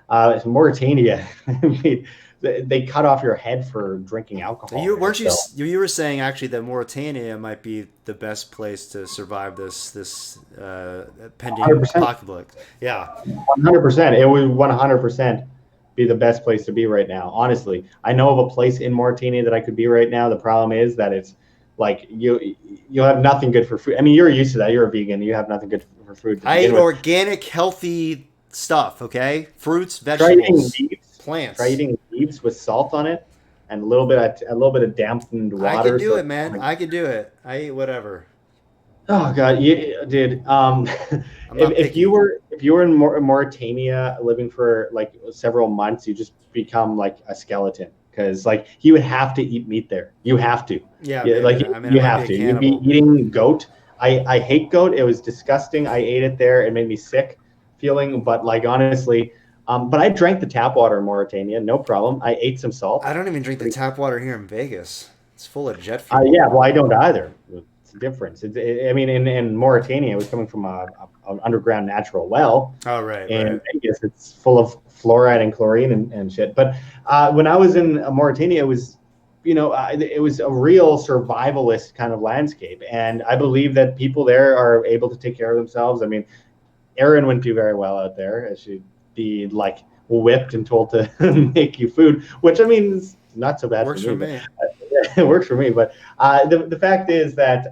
Mauritania, I mean, they cut off your head for drinking alcohol You there. weren't So you were saying actually that Mauritania might be the best place to survive this pending 100%, apocalypse. Yeah, 100%, it would 100% be the best place to be right now. Honestly, I know of a place in Mauritania that I could be right now. The problem is that it's like you have nothing good for food. I mean, you're used to that. You're a vegan. You have nothing good for food to I begin eat with. organic, healthy stuff. Okay, fruits, Try eating vegetables, leaves. Try plants. eating leaves with salt on it and a little bit of dampened I could water. do So it, it's man. like, I could do it. I eat whatever. oh God, you did. I'm not picky. If you were in Mauritania living for like several months, you just become like a skeleton because like you would have to eat meat there. You have to. Yeah, Yeah, maybe. like I mean, I you might be have a to. You'd be cannibal. eating goat. I hate goat. It was disgusting. I ate it there. It made me sick feeling. But like honestly, but I drank the tap water in Mauritania, no problem. I ate some salt. I don't even drink the tap water here in Vegas. It's full of jet fuel. Yeah, well, I don't either. It's a difference. I mean, in Mauritania, it was coming from an underground natural well. Oh, right, In right. Vegas, it's full of fluoride and chlorine and shit. But when I was in Mauritania, it was, it was a real survivalist kind of landscape. And I believe that people there are able to take care of themselves. I mean, Erin wouldn't do very well out there as she'd be like whipped and told to make you food, which I mean is not so bad for Works for me, but me. it works for me. But the fact is that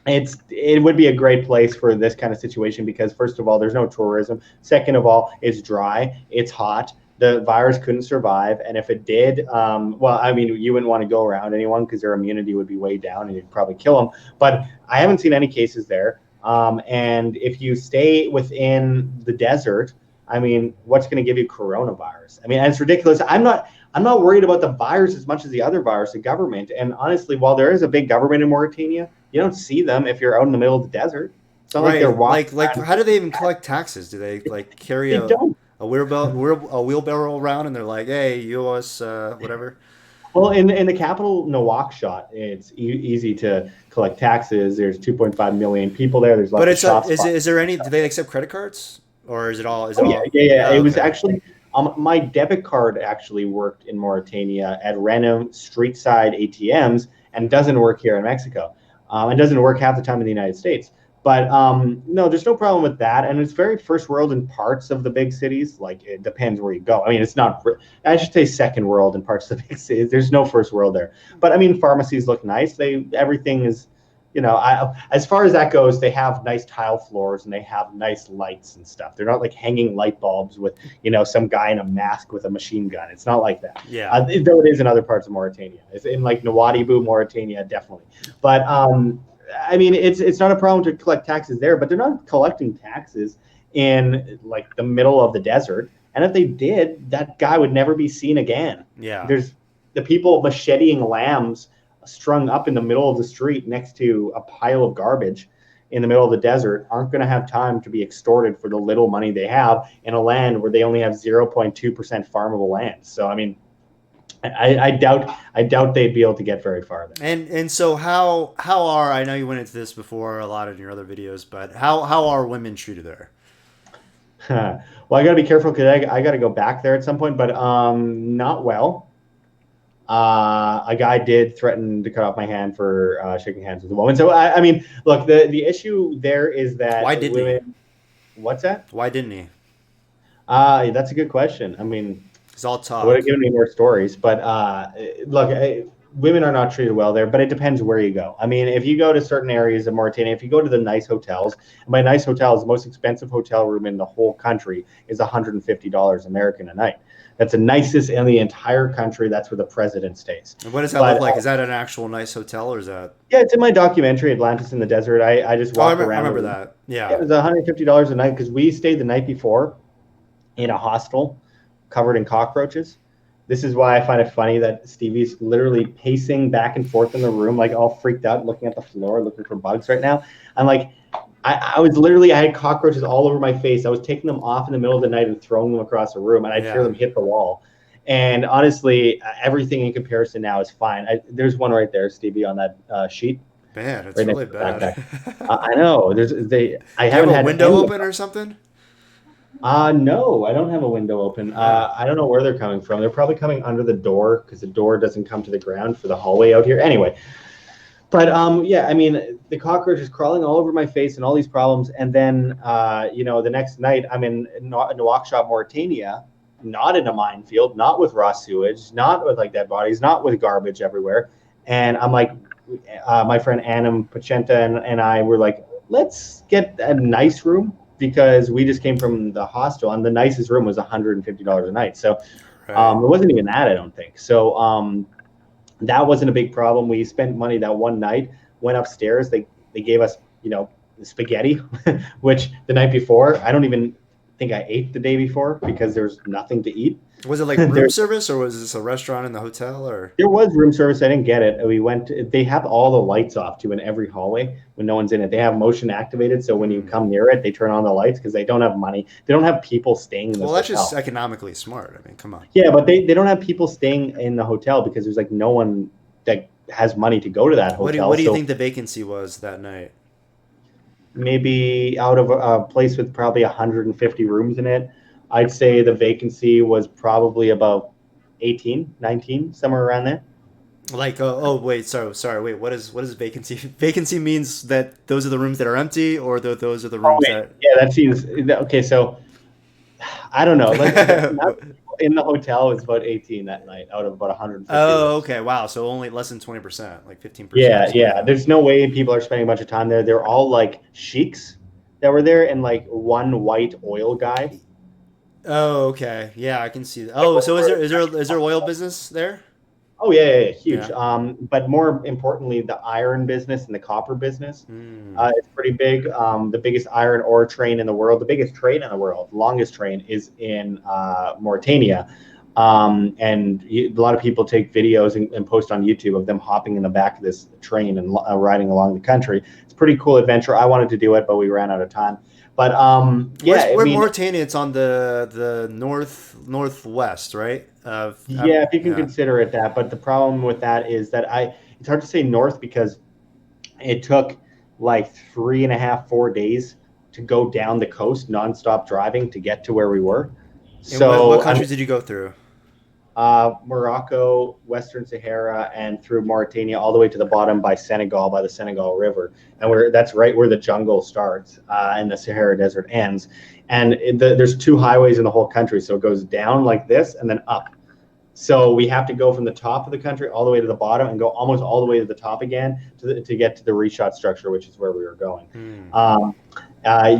it would be a great place for this kind of situation because first of all, there's no tourism. Second of all, it's dry, it's hot. The virus couldn't survive, and if it did, well, I mean, you wouldn't want to go around anyone because their immunity would be way down, and you'd probably kill them. But I haven't seen any cases there. And if you stay within the desert, I mean, what's going to give you coronavirus? I mean, and it's ridiculous. I'm not worried about the virus as much as the other virus, the government. And honestly, while there is a big government in Mauritania, you don't see them if you're out in the middle of the desert. It's not like they're Right. walking Like around. how do they even collect taxes? Do they like carry They don't. a wheelbarrow around and they're like, "Hey, you owe us whatever." Well, in the capital, Nouakchott, it's easy to collect taxes. There's 2.5 million people there. There's But lots of shops. is there any? Do they accept credit cards or is it Oh yeah, all? yeah, yeah. Oh, It was okay. actually my debit card actually worked in Mauritania at random street side ATMs and doesn't work here in Mexico. And doesn't work half the time in the United States. But no, there's no problem with that, and it's very first world in parts of the big cities. Like it depends where you go. I mean, it's not. I should say second world in parts of the big cities. There's no first world there. But I mean, pharmacies look nice. Everything is, as far as that goes, they have nice tile floors and they have nice lights and stuff. They're not like hanging light bulbs with some guy in a mask with a machine gun. It's not like that. Yeah. Though it is in other parts of Mauritania. It's in like Nouadhibou, Mauritania, definitely. But I mean, it's not a problem to collect taxes there, but they're not collecting taxes in like the middle of the desert. And if they did, that guy would never be seen again. Yeah. There's the people macheting lambs strung up in the middle of the street next to a pile of garbage in the middle of the desert aren't going to have time to be extorted for the little money they have in a land where they only have 0.2% farmable land. So, I mean, I doubt they'd be able to get very far there. And so how are, I know you went into this before a lot in your other videos, but how are women treated there? Well, I got to be careful because I got to go back there at some point, but not well. A guy did threaten to cut off my hand for shaking hands with a woman. So I mean, look, the issue there is that Why didn't women. What's that? Why didn't he? That's a good question. I mean, It's all I talk. would have given me more stories, but look, women are not treated well there. But it depends where you go. I mean, if you go to certain areas of Mauritania, if you go to the nice hotels, and by nice hotels, the most expensive hotel room in the whole country is $150 American a night. That's the nicest in the entire country. That's where the president stays. And what does that But look like? Is that an actual nice hotel or is that? yeah, it's in my documentary, Atlantis in the Desert. I just Oh, walk I around. remember that. Yeah, Yeah. it was $150 a night because we stayed the night before in a hostel covered in cockroaches. This is why I find it funny that Stevie's literally pacing back and forth in the room, like all freaked out, looking at the floor, looking for bugs right now. I'm like, I had cockroaches all over my face. I was taking them off in the middle of the night and throwing them across the room, and I'd hear Yeah. them hit the wall. And honestly, everything in comparison now is fine. There's one right there, Stevie, on that sheet, Man, it's right next really to the bad. backpack. I know. I Do you have haven't a had window any. open or something? No, I don't have a window open. Yeah. I don't know where they're coming from. They're probably coming under the door because the door doesn't come to the ground for the hallway out here. Anyway, but yeah, I mean, the cockroach is crawling all over my face and all these problems. And then, the next night I'm in Nouakchott, Mauritania, not in a minefield, not with raw sewage, not with like dead bodies, not with garbage everywhere. And I'm like, my friend Anam Pachenta and I were like, let's get a nice room because we just came from the hostel and the nicest room was $150 a night. So Right. it wasn't even that, I don't think. So that wasn't a big problem. We spent money that one night, went upstairs. They gave us, spaghetti, which the night before, I don't even think I ate the day before because there was nothing to eat. Was it like room there, service or was this a restaurant in the hotel or? there was room service. I didn't get it. We went. They have all the lights off too in every hallway when no one's in it. They have motion activated, so when you come near it, they turn on the lights because they don't have money. They don't have people staying in this Well, that's hotel. just economically smart. I mean, come on. Yeah, but they don't have people staying in the hotel because there's like no one that has money to go to that hotel. What do you So think the vacancy was that night? maybe out of a place with probably 150 rooms in it, I'd say the vacancy was probably about 18, 19, somewhere around there. Like, oh wait, sorry, wait. What is vacancy? Vacancy means that those are the rooms that are empty, or those are the Oh rooms wait, that. yeah, that seems okay. So I don't know. Like the amount of people in the hotel was about 18 that night out of about 150 Oh, rooms. okay. Wow. So only less than 20%, like 15%, Yeah, something like yeah. that. There's no way people are spending a bunch of time there. They're all like sheiks that were there, and like one white oil guy. Oh, okay. Yeah, I can see that. Like Oh, so over is there oil business there? Oh yeah, huge. Yeah. But more importantly, the iron business and the copper business Hmm. is pretty big. The biggest iron ore train in the world, the biggest train in the world, the longest train is in Mauritania. A lot of people take videos and post on YouTube of them hopping in the back of this train and riding along the country. It's a pretty cool adventure. I wanted to do it, but we ran out of time. But yeah, I Where mean, Mauritania? It's on the northwest, right? yeah, if you can Yeah. consider it that. But the problem with that is that it's hard to say north because it took like 3.5, 4 days to go down the coast, nonstop driving to get to where we were. And what So, I mean, countries did you go through? Morocco, Western Sahara, and through Mauritania, all the way to the bottom by Senegal, by the Senegal River, and that's right where the jungle starts and the Sahara Desert ends. And there's two highways in the whole country, so it goes down like this and then up. So we have to go from the top of the country all the way to the bottom and go almost all the way to the top again to get to the reshot structure, which is where we were going.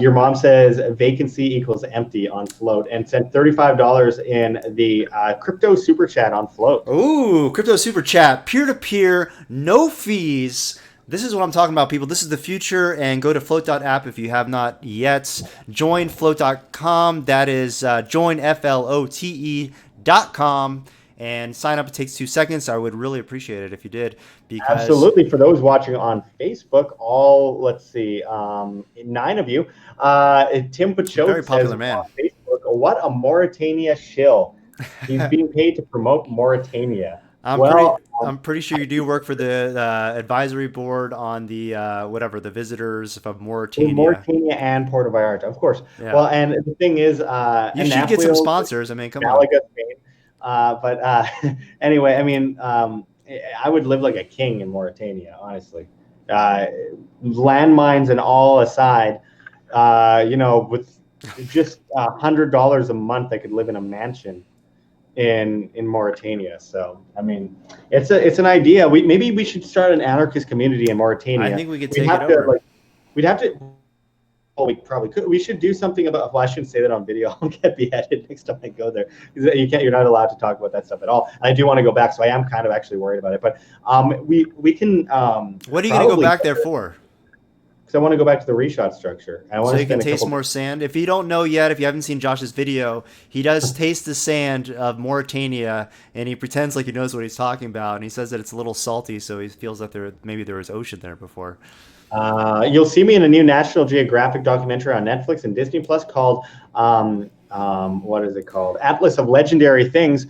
Your mom says vacancy equals empty on Float and sent $35 in the crypto super chat on Float. Ooh, crypto super chat, peer-to-peer, no fees. This is what I'm talking about, people. This is the future, and go to float.app if you have not yet. Join float.com. That is join, flote.com. And sign up. It takes 2 seconds. I would really appreciate it if you did. Because absolutely. For those watching on Facebook, let's see, 9 of you. Tim Pachote very popular says man on Facebook, what a Mauritania shill. He's being paid to promote Mauritania. I'm pretty sure you do work for the advisory board on the the visitors of Mauritania. Mauritania and Puerto Vallarta, of course. Yeah. Well, and the thing is, you should get some sponsors. I mean, come Malaga, on. Spain. But anyway, I mean, I would live like a king in Mauritania, honestly. Landmines and all aside, with just $100 a month, I could live in a mansion in Mauritania. So I mean, it's an idea. Maybe we should start an anarchist community in Mauritania. I think we could take it over. We'd have to. Well, we probably could. We should do something about. Well, I shouldn't say that on video. I'll get beheaded next time I go there. You're not allowed to talk about that stuff at all. And I do want to go back, so I am kind of actually worried about it. But we can. What are you going to go back there for? Because I want to go back to the reshot structure. So you can taste more sand. If you don't know yet, if you haven't seen Josh's video, he does taste the sand of Mauritania, and he pretends like he knows what he's talking about, and he says that it's a little salty, so he feels that maybe there was ocean there before. You'll see me in a new National Geographic documentary on Netflix and Disney Plus called what is it called? Atlas of Legendary Things.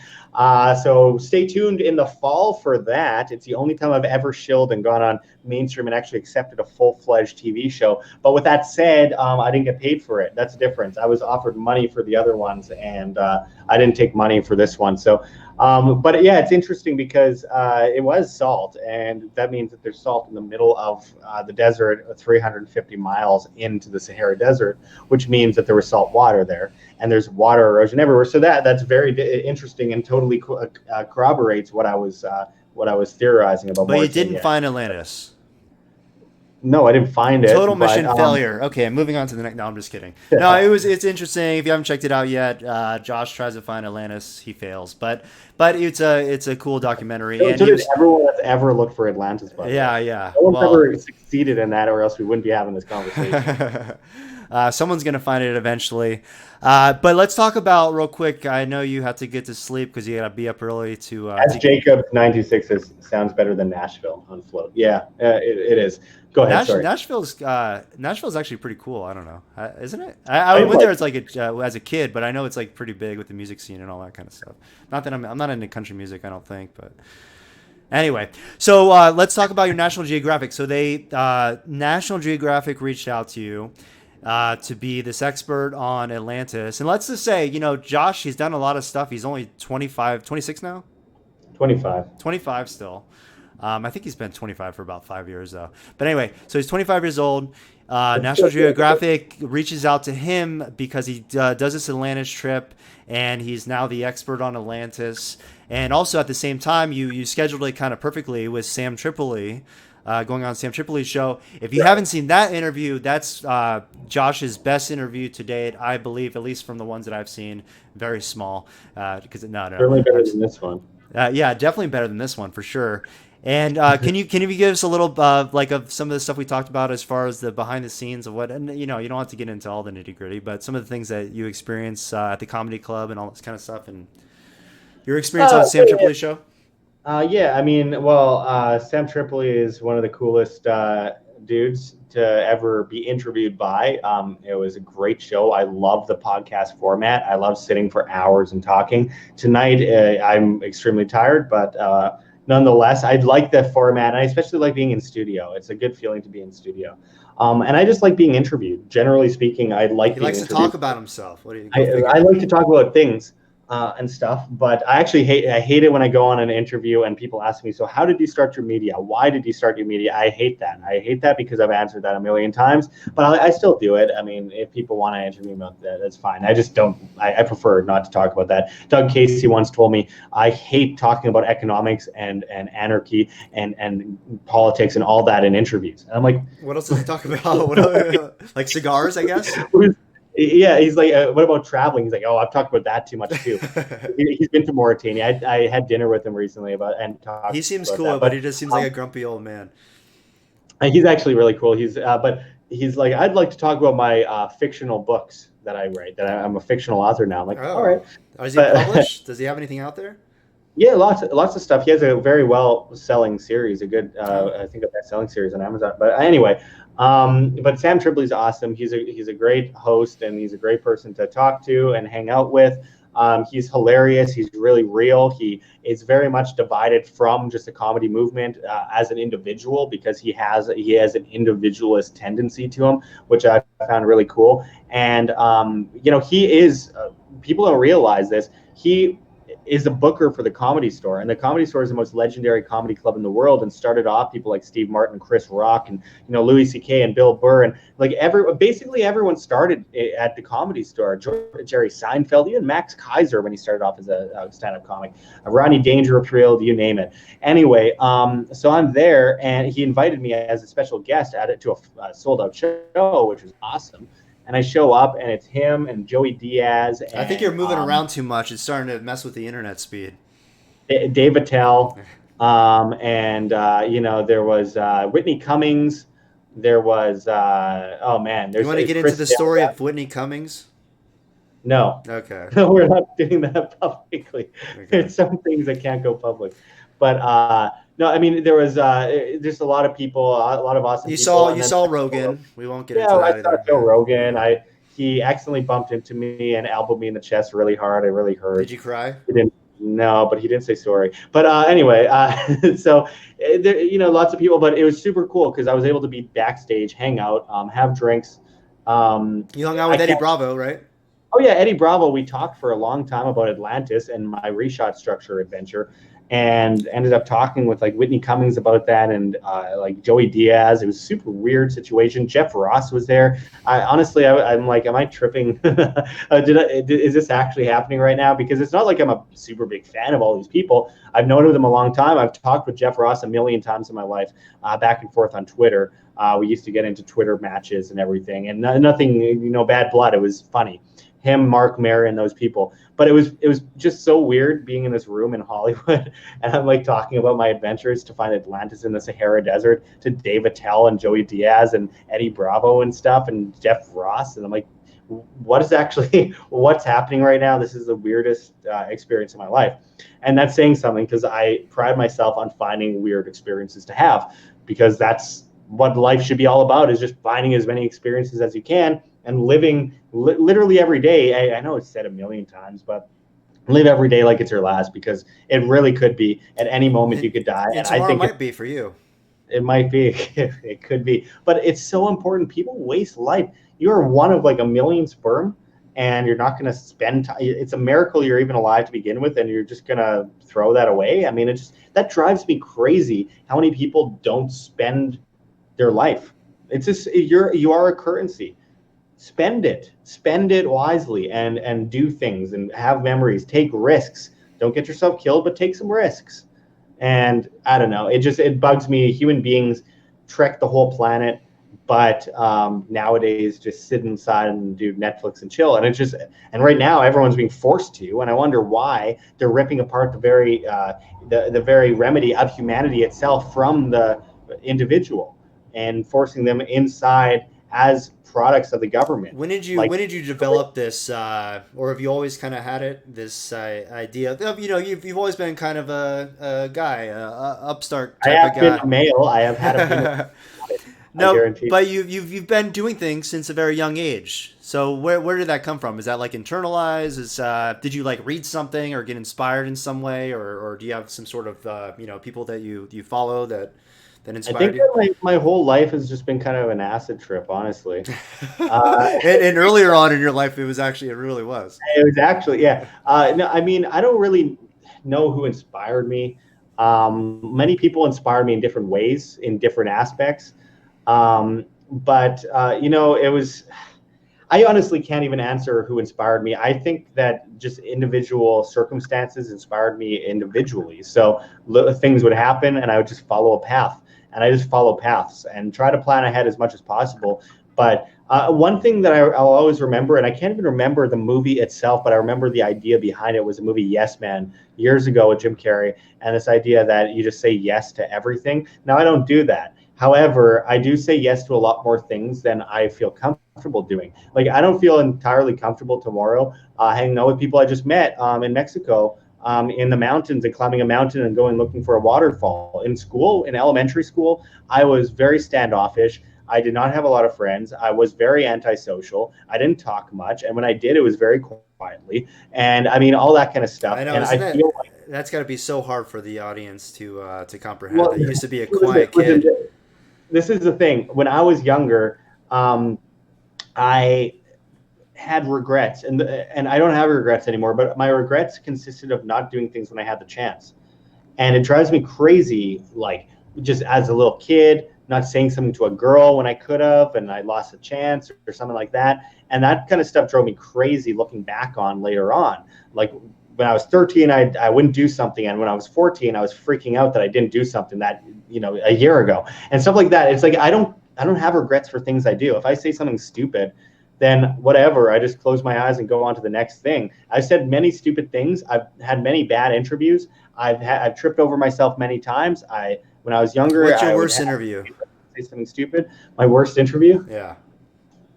So stay tuned in the fall for that. It's the only time I've ever shilled and gone on mainstream and actually accepted a full-fledged TV show. But with that said, I didn't get paid for it. That's the difference. I was offered money for the other ones, and I didn't take money for this one. So, but yeah, it's interesting because it was salt, and that means that there's salt in the middle of the desert, 350 miles into the Sahara Desert, which means that there was salt water there, and there's water erosion everywhere. So that's very interesting and totally corroborates what I was theorizing about. But you didn't find Atlantis. No, I didn't find it. Total mission failure. Okay, moving on to the next. No, I'm just kidding. No, it's interesting. If you haven't checked it out yet, Josh tries to find Atlantis. He fails, but it's a cool documentary. So did everyone that's ever looked for Atlantis. By yeah. No one's ever succeeded in that, or else we wouldn't be having this conversation. Someone's gonna find it eventually. But let's talk about real quick. I know you have to get to sleep because you gotta be up early to. As Jacob 926 says, sounds better than Nashville on Float. Yeah, it is. Go ahead. Sorry. Nashville's actually pretty cool. I don't know, isn't it? I went there as as a kid, but I know it's like pretty big with the music scene and all that kind of stuff. Not that I'm not into country music, I don't think, but anyway. So let's talk about your National Geographic. So National Geographic reached out to you to be this expert on Atlantis, and let's just say, Josh, he's done a lot of stuff. He's only 26 now. 25 still. I think he's been 25 for about 5 years, though. But anyway, so he's 25 years old. National Geographic reaches out to him because he does this Atlantis trip, and he's now the expert on Atlantis. And also at the same time, you scheduled it kind of perfectly with Sam Tripoli, going on Sam Tripoli's show. If you haven't seen that interview, that's Josh's best interview to date, I believe, at least from the ones that I've seen. Very small, because certainly better than this one. Yeah, definitely better than this one for sure. And can you give us a little of some of the stuff we talked about as far as the behind the scenes of what, and you don't have to get into all the nitty gritty, but some of the things that you experience at the comedy club and all this kind of stuff, and your experience on Sam Tripoli's show. Yeah, I mean, Sam Tripoli is one of the coolest dudes to ever be interviewed by. It was a great show. I love the podcast format. I love sitting for hours and talking. Tonight, I'm extremely tired, but nonetheless, I like the format. I especially like being in studio. It's a good feeling to be in studio. And I just like being interviewed. Generally speaking, I like. He likes to talk about himself. What do you? I like to talk about things. and stuff. But I hate it when I go on an interview and people ask me, so how did you start your media? Why did you start your media? I hate that. I hate that because I've answered that a million times, but I still do it. I mean, if people want to interview me about that, that's fine. I just don't, I prefer not to talk about that. Doug Casey once told me, I hate talking about economics and anarchy and politics and all that in interviews. And I'm like, What else does he talk about? What, like cigars, I guess. yeah, he's like, what about traveling? He's like, oh, I've talked about that too much too. He's been to Mauritania. I had dinner with him recently about and He talked seems about cool, that. but But he just seems like um, a grumpy old man. he's actually really cool. But he's like, I'd like to talk about my fictional books that I write. I'm a fictional author now. I'm like, all Oh, right, does he but publish? Does he have anything out there? yeah, lots of stuff. He has a very well selling series, a good Oh, I think a best selling series on Amazon. But anyway, but Sam Tripoli's awesome. He's a great host and he's a great person to talk to and hang out with. He's hilarious. He's really real. He is very much divided from just the comedy movement as an individual because he has an individualist tendency to him, which I found really cool. And he is. People don't realize this. He is a booker for the Comedy Store, and the Comedy Store is the most legendary comedy club in the world. And started off people like Steve Martin, Chris Rock, and Louis C.K. and Bill Burr, and like basically everyone started at the Comedy Store. Jerry Seinfeld, even Max Kaiser when he started off as a stand-up comic, Rodney Dangerfield, you name it. Anyway, so I'm there, and he invited me as a special guest at it to a sold-out show, which was awesome. And I show up, and it's him and Joey Diaz I think and you're moving around too much. It's starting to mess with the internet speed. Dave Attell, and there was Whitney Cummings. There was oh man, You there's want to get into Chris the story D'Elia. of Whitney Cummings? No, Okay. no, we're not doing that publicly. Okay. There's some things that can't go public, but no, I mean there was just a lot of people, a lot of awesome You saw people, and you then saw Rogan. We won't get yeah, into I that saw either. Joe Yeah. Rogan. Yeah. He accidentally bumped into me and elbowed me in the chest really hard. I really Did hurt. you cry? He didn't. No, but he didn't say sorry. But anyway, so there, lots of people, but it was super cool because I was able to be backstage, hang out, have drinks. Um, You hung out I with Eddie can't. Bravo, right? Oh yeah, Eddie Bravo. We talked for a long time about Atlantis and my reshot structure adventure, and ended up talking with like Whitney Cummings about that, and like Joey Diaz. It was a super weird situation. Jeff Ross was there. I'm like, am I tripping? Is this actually happening right now? Because it's not like I'm a super big fan of all these people. I've known them a long time. I've talked with Jeff Ross a million times in my life, back and forth on Twitter. We used to get into Twitter matches and everything, and nothing, bad blood. It was funny. Him, Mark Maron, those people. But it was just so weird being in this room in Hollywood, and I'm like talking about my adventures to find Atlantis in the Sahara Desert to Dave Attell and Joey Diaz and Eddie Bravo and stuff and Jeff Ross, and I'm like, what's happening right now? This is the weirdest experience of my life, and that's saying something because I pride myself on finding weird experiences to have, because that's what life should be all about, is just finding as many experiences as you can and living literally every day. I know it's said a million times, but live every day like it's your last, because it really could be at any moment And, you could die. and And I tomorrow think might be for you. it might be, it could be, but it's so important. People waste life. You are one of like a million sperm, and you're not going to spend time. It's a miracle you're even alive to begin with, and you're just going to throw that away. I mean, that drives me crazy how many people don't spend their life. It's just, you are a currency. Spend it wisely, and do things and have memories, take risks. Don't get yourself killed, but take some risks. And I don't know, it bugs me. Human beings trek the whole planet, but nowadays just sit inside and do Netflix and chill. And right now everyone's being forced to, and I wonder why they're ripping apart the very remedy of humanity itself from the individual, and forcing them inside as products of the government. Like, When did you develop this, or have you always kind of had it? This idea of, you've always been kind of a guy, a upstart I type of have been guy. a male. I have had a penis. I No, guarantee. but you've been doing things since a very young age. So where did that come from? Is that like internalized? Did you like read something or get inspired in some way, or do you have some sort of people that you follow that I inspired think you? that my whole life has just been kind of an acid trip, honestly. Uh, And earlier on in your life, it really was. it was actually, yeah. No, I mean, I don't really know who inspired me. Many people inspired me in different ways, in different aspects. But it was. I honestly can't even answer who inspired me. I think that just individual circumstances inspired me individually. So things would happen, and I would just follow a path, and I just follow paths and try to plan ahead as much as possible. But one thing that I'll always remember, and I can't even remember the movie itself, but I remember the idea behind it was a movie Yes Man years ago with Jim Carrey, and this idea that you just say yes to everything. Now I don't do that. However, I do say yes to a lot more things than I feel comfortable doing. Like I don't feel entirely comfortable tomorrow hanging out with people I just met in Mexico, in the mountains and climbing a mountain and going looking for a waterfall. In school, in elementary school, I was very standoffish. I did not have a lot of friends. I was very antisocial. I didn't talk much, and when I did, it was very quietly. And I mean, all that kind of I stuff. know, And isn't I feel like, that's got to be so hard for the audience to comprehend well, that you used to be a listen, quiet listen. kid. This is the thing. When I was younger, I had regrets, and I don't have regrets anymore. But my regrets consisted of not doing things when I had the chance, and it drives me crazy. Like just as a little kid, not saying something to a girl when I could have, and I lost a chance or something like that. And that kind of stuff drove me crazy. Looking back on later on, like when I was 13, I wouldn't do something, and when I was 14, I was freaking out that I didn't do something that a year ago, and stuff like that. It's like I don't have regrets for things I do. If I say something stupid, then whatever. I just close my eyes and go on to the next thing. I've said many stupid things. I've had many bad interviews. I've tripped over myself many times. When I was younger, What's your I would worst have interview? say something stupid. My worst interview. Yeah.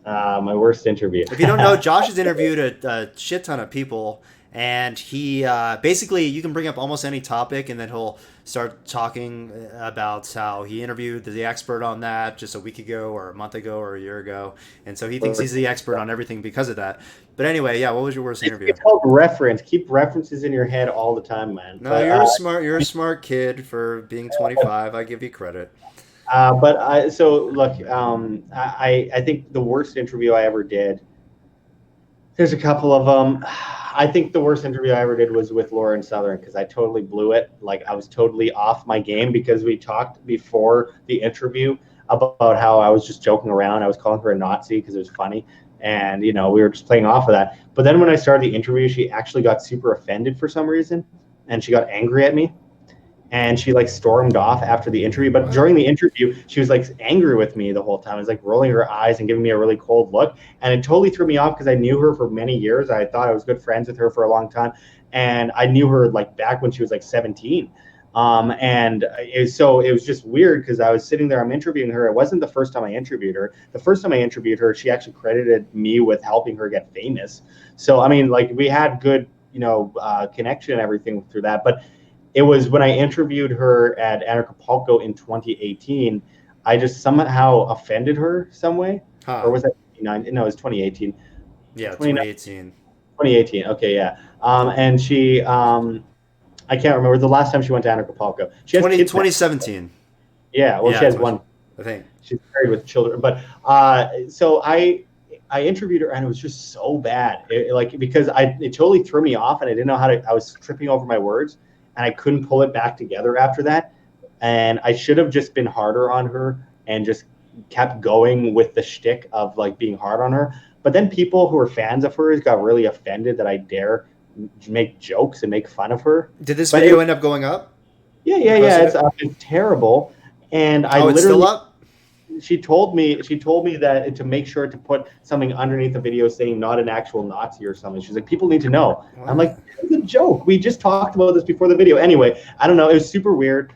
My worst interview. If you don't know, Josh has interviewed a shit ton of people, and he basically you can bring up almost any topic, and then he'll start talking about how he interviewed the expert on that just a week ago, or a month ago, or a year ago, and so he thinks he's the expert on everything because of that. But anyway, yeah, what was your worst interview? It's called reference. Keep references in your head all the time, man. No, But you're a smart kid for being 25. I give you credit. so look, I think the worst interview I ever did. There's a couple of them. I think the worst interview I ever did was with Lauren Southern because I totally blew it. Like I was totally off my game because we talked before the interview about how I was just joking around. I was calling her a Nazi because it was funny, and we were just playing off of that. But then when I started the interview, she actually got super offended for some reason, and she got angry at me, and she like stormed off after the interview. But What? during the interview, she was like angry with me the whole time. I was like rolling her eyes and giving me a really cold look, and it totally threw me off because I knew her for many years. I thought I was good friends with her for a long time, and I knew her like back when she was like 17. So it was just weird because I was sitting there, I'm interviewing her. It wasn't the first time I interviewed her. The first time I interviewed her, she actually credited me with helping her get famous. So I mean, like we had good, connection and everything through that. But it was when I interviewed her at Anarchapulco in 2018. I just somehow offended her some way, or Huh. was that 29? No, it was 2018. Yeah, 29, 2018. 2018. Okay, yeah. And she, I can't remember the last time she went to Anarchapulco. She has 20, kids now. 2017. Yeah, well, she Yeah, has 20, one. I think. She's married with children. But so I interviewed her and it was just so bad. Like because it totally threw me off and I didn't know how to. I was tripping over my words and I couldn't pull it back together after that. And I should have just been harder on her and just kept going with the shtick of like being hard on her. But then people who are fans of hers got really offended that I dare make jokes and make fun of her. Did this But video end up going up? yeah, You yeah, yeah. posted It's, it? it's terrible. And I Oh, it's still literally up? she told me that to make sure to put something underneath the video saying not an actual Nazi or something. She's like, people need to know. I'm like, What? it's a joke. We just talked about this before the video. Anyway, I don't know. It was super weird.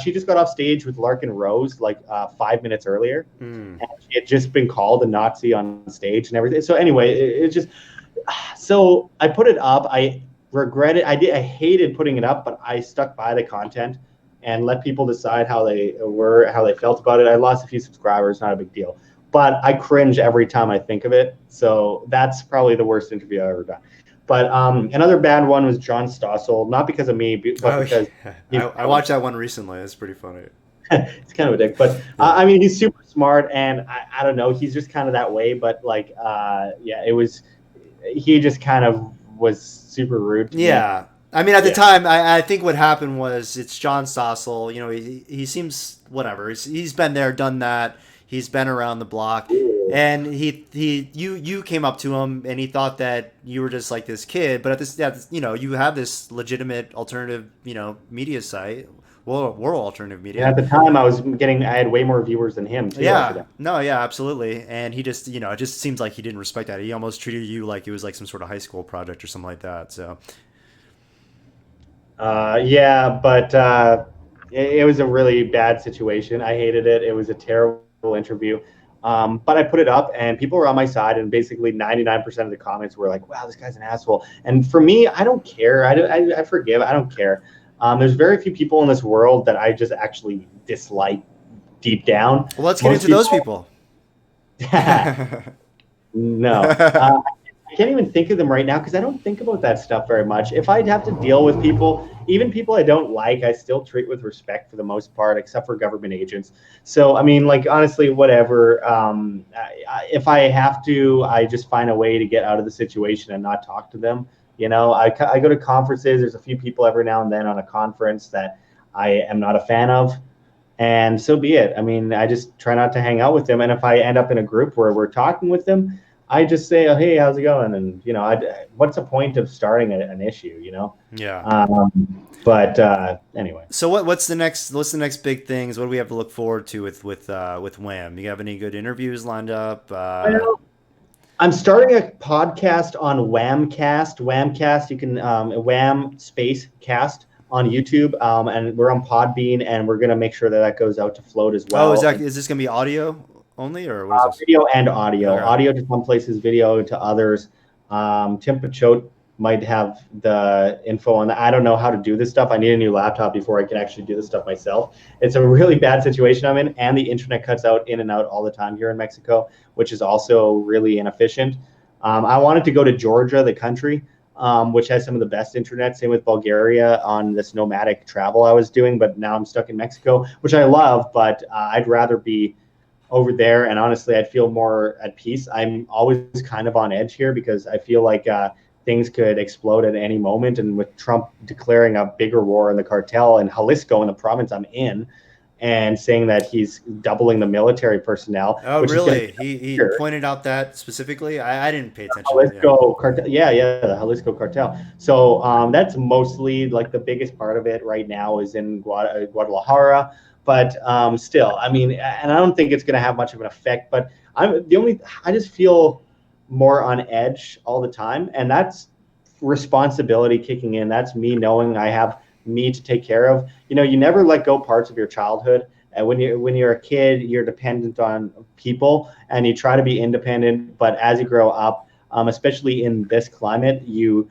She just got off stage with Larkin Rose like 5 minutes earlier, Hmm. and she had just been called a Nazi on stage and everything. So anyway, it's just so I put it up. I regret it. I hated putting it up, but I stuck by the content and let people decide how they felt about it. I lost a few subscribers, not a big deal. But I cringe every time I think of it. So that's probably the worst interview I've ever done. But another bad one was John Stossel, not because of me, but Oh, because yeah. he I watched that one recently. It's pretty funny. It's kind of a dick, but Yeah. I mean, he's super smart, and I don't know, he's just kind of that way. But like, yeah, it was he just kind of was super rude to me. Yeah. I mean, at the Yeah. time, I think what happened was it's John Stossel. You know, he seems whatever. He's been there, done that. He's been around the block, and you came up to him, and he thought that you were just like this kid. But at this, yeah, you know, you have this legitimate alternative, you know, media site, world alternative And media. at the time, I had way more viewers than him too. Yeah, Accidentally. no, yeah, absolutely. And he just, you know, it just seems like he didn't respect that. He almost treated you like it was like some sort of high school project or something like that. So, Yeah, but it was a really bad situation. I hated it. It was a terrible interview. But I put it up, and people were on my side, and basically 99% of the comments were like, "Wow, this guy's an asshole." And for me, I don't care. I forgive. I don't care. There's very few people in this world that I just actually dislike deep down. well, let's get Most into those people, people. no. I can't even think of them right now because I don't think about that stuff very much. If I'd have to deal with people, even people I don't like, I still treat with respect for the most part, except for government agents. So, I mean, like, honestly, whatever. If I have to, I just find a way to get out of the situation and not talk to them. You know, I go to conferences. There's a few people every now and then on a conference that I am not a fan of. And so be it. I mean, I just try not to hang out with them. And if I end up in a group where we're talking with them, I just say, oh, "Hey, how's it going?" And what's the point of starting an issue? Yeah. But anyway, So what's the next big things? What do we have to look forward to with Wham? You have any good interviews lined up? well, I'm starting a podcast on Whamcast. Whamcast, you can Wham space cast on YouTube, and we're on Podbean, and we're gonna make sure that that goes out to Float as Oh, well. And is this gonna be audio only, or what is this? video and audio. Okay. Audio to some places, video to others. Tim Pachote might have the info on that. I don't know how to do this stuff. I need a new laptop before I can actually do this stuff myself. It's a really bad situation I'm in, and the internet cuts out in and out all the time here in Mexico, which is also really inefficient. I wanted to go to Georgia, the country, which has some of the best internet. Same with Bulgaria on this nomadic travel I was doing, but now I'm stuck in Mexico, which I love, but I'd rather be over there. And honestly, I'd feel more at peace. I'm always kind of on edge here because I feel like things could explode at any moment. And with Trump declaring a bigger war in the cartel in Jalisco, in the province I'm in, and saying that he's doubling the military personnel, Oh, which is going to really? be He here. pointed out that specifically. I didn't pay attention. Yeah. Jalisco cartel, yeah, the Jalisco cartel. So that's mostly like the biggest part of it right now is in Guadalajara, but still, I mean, and I don't think it's going to have much of an effect. But I just feel more on edge all the time, and that's responsibility kicking in. That's me knowing I have me to take care of. You never let go parts of your childhood. And when you're a kid, you're dependent on people, and you try to be independent. But as you grow up, especially in this climate, you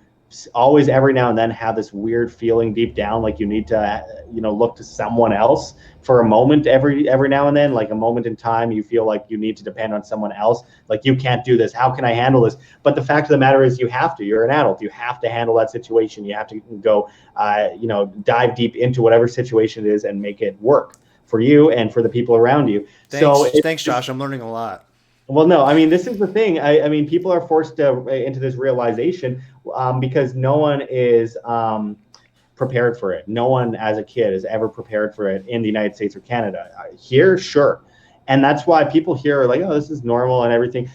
always every now and then have this weird feeling deep down like you need to look to someone else for a moment every now and then, like a moment in time you feel like you need to depend on someone else, like you can't do this, how can I handle this? But the fact of the matter is you're an adult, you have to handle that situation, you have to go dive deep into whatever situation it is and make it work for you and for the people around you. So Thanks, Josh. I'm learning a lot. well, no, I mean, this is the thing. I mean, people are forced into this realization because no one is prepared for it. No one as a kid is ever prepared for it in the United States or Canada. Here, sure. And that's why people here are like, oh, this is normal and everything.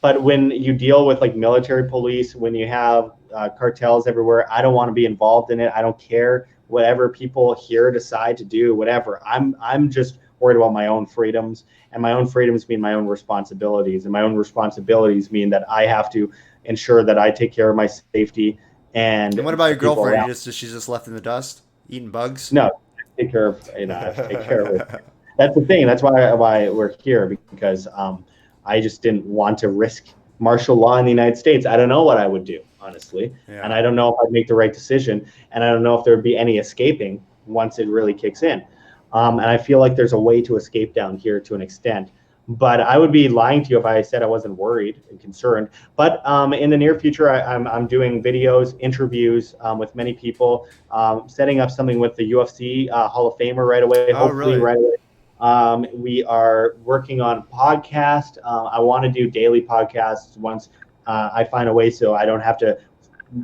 But when you deal with like military police, when you have cartels everywhere, I don't want to be involved in it. I don't care whatever people here decide to do, whatever. I'm just worried about my own freedoms, and my own freedoms mean my own responsibilities, and my own responsibilities mean that I have to ensure that I take care of my safety and And what about the your people girlfriend? around. She's just left in the dust, eating bugs. No, take care of I have to take care of it. That's the thing. That's why we're here, because I just didn't want to risk martial law in the United States. I don't know what I would do, honestly, and Yeah. I don't know if I'd make the right decision, and I don't know if there would be any escaping once it really kicks in. And I feel like there's a way to escape down here to an extent. But I would be lying to you if I said I wasn't worried and concerned. But in the near future, I'm doing videos, interviews with many people, setting up something with the UFC Hall of Famer right away, Oh, hopefully really? right away. We are working on a podcast. I want to do daily podcasts once I find a way so I don't have to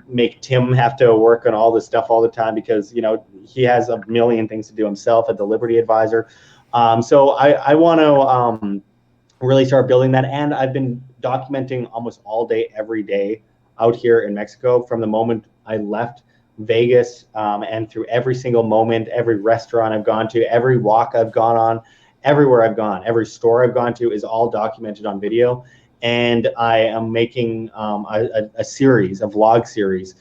make Tim have to work on all this stuff all the time because he has a million things to do himself at the Liberty Advisor. So I want to really start building that, and I've been documenting almost all day, every day out here in Mexico from the moment I left Vegas, and through every single moment, every restaurant I've gone to, every walk I've gone on, everywhere I've gone, every store I've gone to is all documented on video. And I am making a series, a vlog series,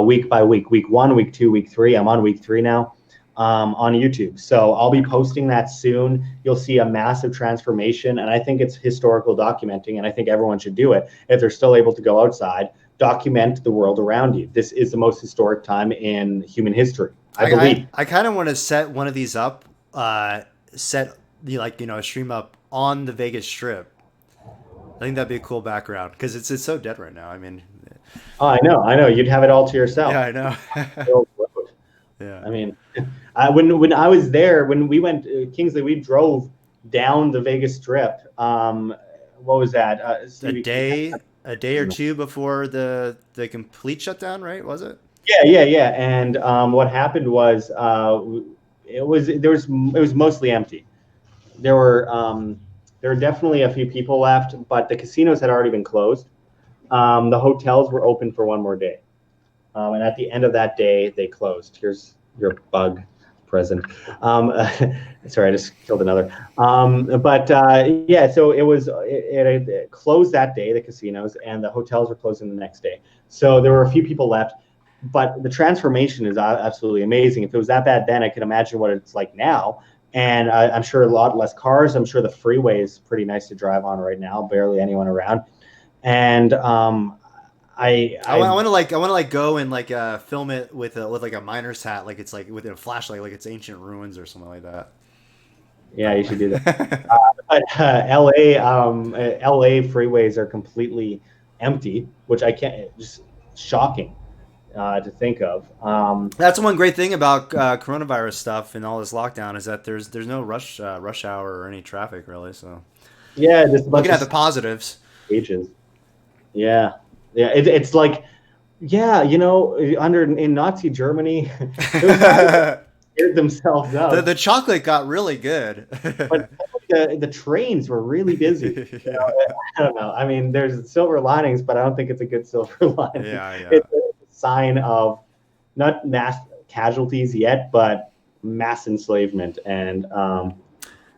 week by week, week 1, week 2, week 3. I'm on week 3 now, on YouTube. So I'll be posting that soon. You'll see a massive transformation. And I think it's historical documenting. And I think everyone should do it if they're still able to go outside, document the world around you. This is the most historic time in human history, I believe. I kind of want to set one of these up, set a stream up on the Vegas Strip. I think that'd be a cool background because it's so dead right now. I mean, Oh, I know. You'd have it all to yeah, yourself. I know. I Yeah, mean, when I was there, when we went Kingsley, we drove down the Vegas Strip. What was that? a Stevie, day or two before the complete shutdown, right? Was it? yeah. And what happened was it was mostly empty. There were there were definitely a few people left, but the casinos had already been closed. The hotels were open for one more day. And at the end of that day, they closed. Here's your bug present. Sorry, I just killed another. But yeah, so it closed that day, the casinos, and the hotels were closing the next day. So there were a few people left, but the transformation is absolutely amazing. If it was that bad then, I can imagine what it's like now. And I'm sure a lot less cars. I'm sure the freeway is pretty nice to drive on right now. Barely anyone around. And I I want to I want to go and film it with like a miner's hat, like it's like with a flashlight, like it's ancient ruins or something like that. yeah, you should do that. But LA freeways are completely empty, which I can't, just shocking to think of. That's one great thing about coronavirus stuff and all this lockdown is that there's no rush hour or any traffic really. So Yeah, just a bunch looking of at the positives. stages. Yeah, yeah, it's like, yeah, under in Nazi Germany, those guys the scared themselves out, the chocolate got really good. but the trains were really busy. Yeah, I don't know. I mean, there's silver linings, but I don't think it's a good silver lining. yeah, yeah. It's a sign of not mass casualties yet, but mass enslavement. And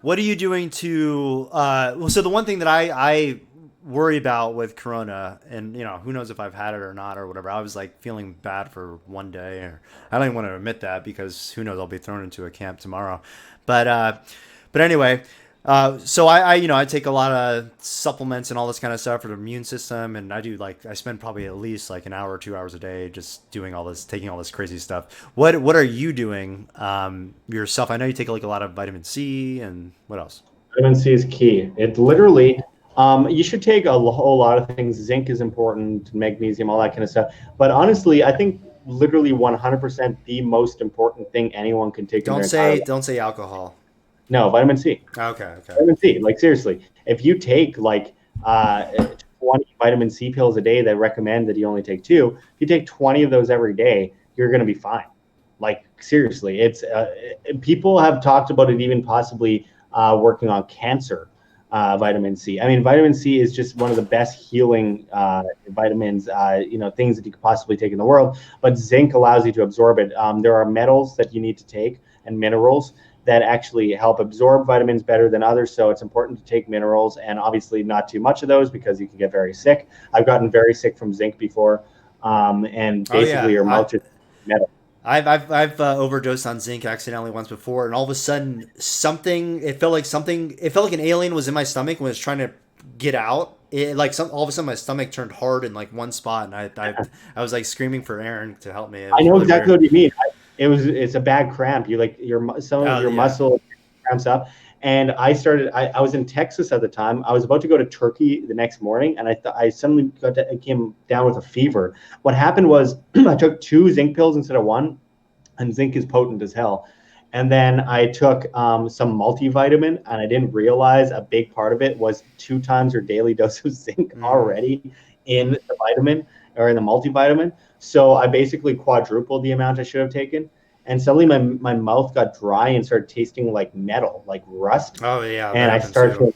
What are you doing to? Well, so the one thing that I worry about with Corona, and who knows if I've had it or not or whatever. I was like feeling bad for one day, or I don't even want to admit that because who knows? I'll be thrown into a camp tomorrow. But anyway, so I take a lot of supplements and all this kind of stuff for the immune system, and I spend probably at least like an hour or 2 hours a day just doing all this, taking all this crazy stuff. What are you doing yourself? I know you take like a lot of vitamin C and what else? vitamin C is key. It literally, you should take a whole lot of things. Zinc is important, magnesium, all that kind of stuff. But honestly, I think literally 100% the most important thing anyone can take in their entire life. Don't say alcohol. No, vitamin C. Okay, okay. Vitamin C, like seriously, if you take like 20 vitamin C pills a day, they recommend that you only take 2. If you take 20 of those every day, you're going to be fine. Like seriously, it's people have talked about it even possibly working on cancer. Vitamin C. I mean, vitamin C is just one of the best healing vitamins, things that you could possibly take in the world. But zinc allows you to absorb it. There are metals that you need to take and minerals that actually help absorb vitamins better than others. So it's important to take minerals, and obviously not too much of those because you can get very sick. I've gotten very sick from zinc before, and Oh basically yeah, your mouth just metal. I've overdosed on zinc accidentally once before, and all of a sudden it felt like an alien was in my stomach and was trying to get out. All of a sudden my stomach turned hard in like one spot, and I was like screaming for Aaron to help me. It I was know really exactly weird. what you mean. It's a bad cramp. You like some of Oh your yeah. muscle cramps up. And I was in Texas at the time. I was about to go to Turkey the next morning, and I suddenly I came down with a fever. What happened was I took 2 zinc pills instead of 1, and zinc is potent as hell. And then I took some multivitamin, and I didn't realize a big part of it was 2 times your daily dose of zinc Mm. already in the vitamin or in the multivitamin. So I basically quadrupled the amount I should have taken. And suddenly my mouth got dry and started tasting like metal, like rust. Oh yeah, that And I happens started too. feeling,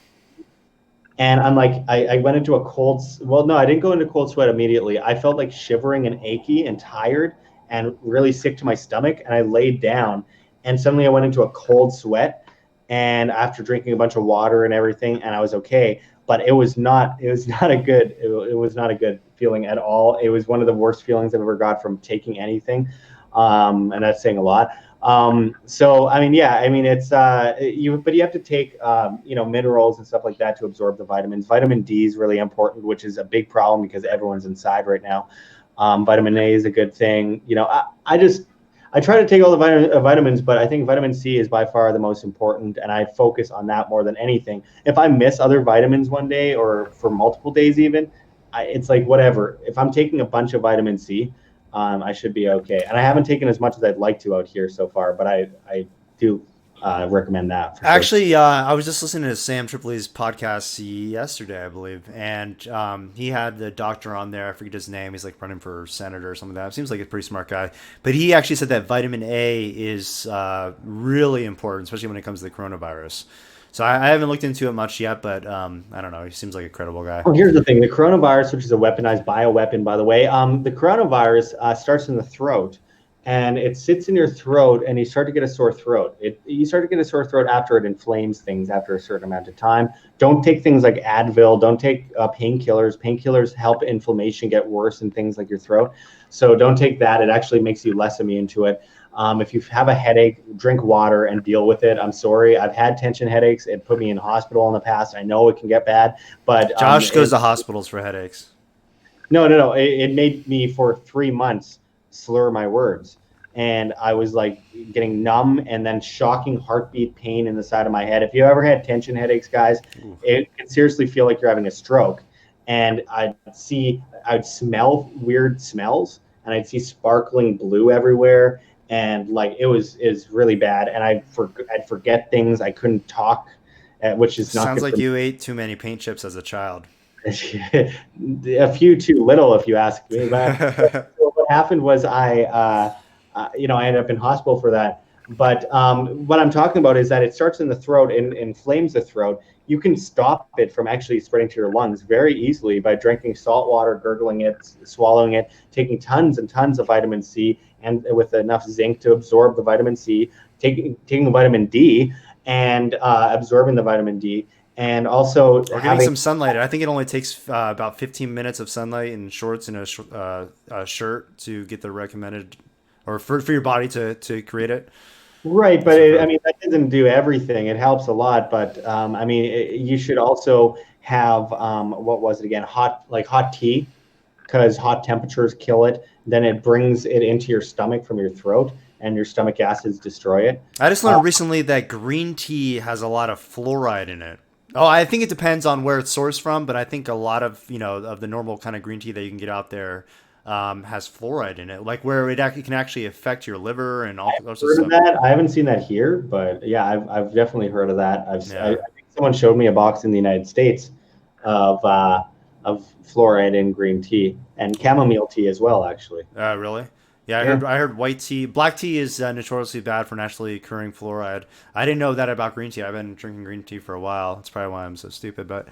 and I'm like, I went into a cold, well, no, I didn't go into cold sweat immediately. I felt like shivering and achy and tired and really sick to my stomach. And I laid down, and suddenly I went into a cold sweat. And after drinking a bunch of water and everything, and I was okay. But it was not a good, it was not a good feeling at all. It was one of the worst feelings I've ever got from taking anything. And that's saying a lot. So I mean, yeah, I mean it's but you have to take minerals and stuff like that to absorb the vitamins. Vitamin D is really important, which is a big problem because everyone's inside right now. Vitamin A is a good thing. I try to take all the vitamins, but I think vitamin C is by far the most important, and I focus on that more than anything. If I miss other vitamins one day or for multiple days, even, it's like whatever. If I'm taking a bunch of vitamin C, I should be okay. And I haven't taken as much as I'd like to out here so far, but I do recommend that for sure. Actually, I was just listening to Sam Tripoli's podcast yesterday, I believe, and he had the doctor on there. I forget his name. He's like running for senator or something like that. Seems like a pretty smart guy. But he actually said that vitamin A is really important, especially when it comes to the coronavirus. So I haven't looked into it much yet, but I don't know. He seems like a credible guy. Oh, here's the thing: the coronavirus, which is a weaponized bioweapon, by the way, the coronavirus starts in the throat, and it sits in your throat, and you start to get a sore throat. You start to get a sore throat after it inflames things after a certain amount of time. Don't take things like Advil. Don't take painkillers. Painkillers help inflammation get worse in things like your throat. So don't take that. It actually makes you less immune to it. If you have a headache, drink water and deal with it. I'm sorry, I've had tension headaches. It put me in hospital in the past. I know it can get bad, but Josh goes to hospitals for headaches. no, no, no. It made me for 3 months slur my words. And I was like getting numb and then shocking heartbeat pain in the side of my head. If you ever had tension headaches, guys, Ooh. it can seriously feel like you're having a stroke. And I'd smell weird smells, and I'd see sparkling blue everywhere. And like is really bad. And I'd forget things. I couldn't talk, which is not Sounds good like for me. you ate too many paint chips as a child. A few too little, if you ask me. But so what happened was I ended up in hospital for that. But what I'm talking about is that it starts in the throat and inflames the throat. You can stop it from actually spreading to your lungs very easily by drinking salt water, gurgling it, swallowing it, taking tons and tons of vitamin C, and with enough zinc to absorb the vitamin C, taking the vitamin D and absorbing the vitamin D, and also Or getting having. some sunlight. I think it only takes about 15 minutes of sunlight in shorts and a shirt to get the recommended, or for your body to create it. Right, but So for I mean that doesn't do everything. It helps a lot, but I mean you should also have what was it again? Hot tea, because hot temperatures kill it. Then it brings it into your stomach from your throat, and your stomach acids destroy it. I just Uh, learned recently that green tea has a lot of fluoride in it. Oh, I think it depends on where it's sourced from, but I think a lot of of the normal kind of green tea that you can get out there has fluoride in it, like where it can actually affect your liver and all sorts of Heard of stuff. that? I haven't seen that here, but yeah, I've definitely heard of that. I Yeah, think someone showed me a box in the United States of fluoride in green tea and chamomile tea as well, actually. really. Yeah, Yeah. I heard white tea, black tea is notoriously bad for naturally occurring fluoride. I didn't know that about green tea. I've been drinking green tea for a while. That's probably why I'm so stupid, but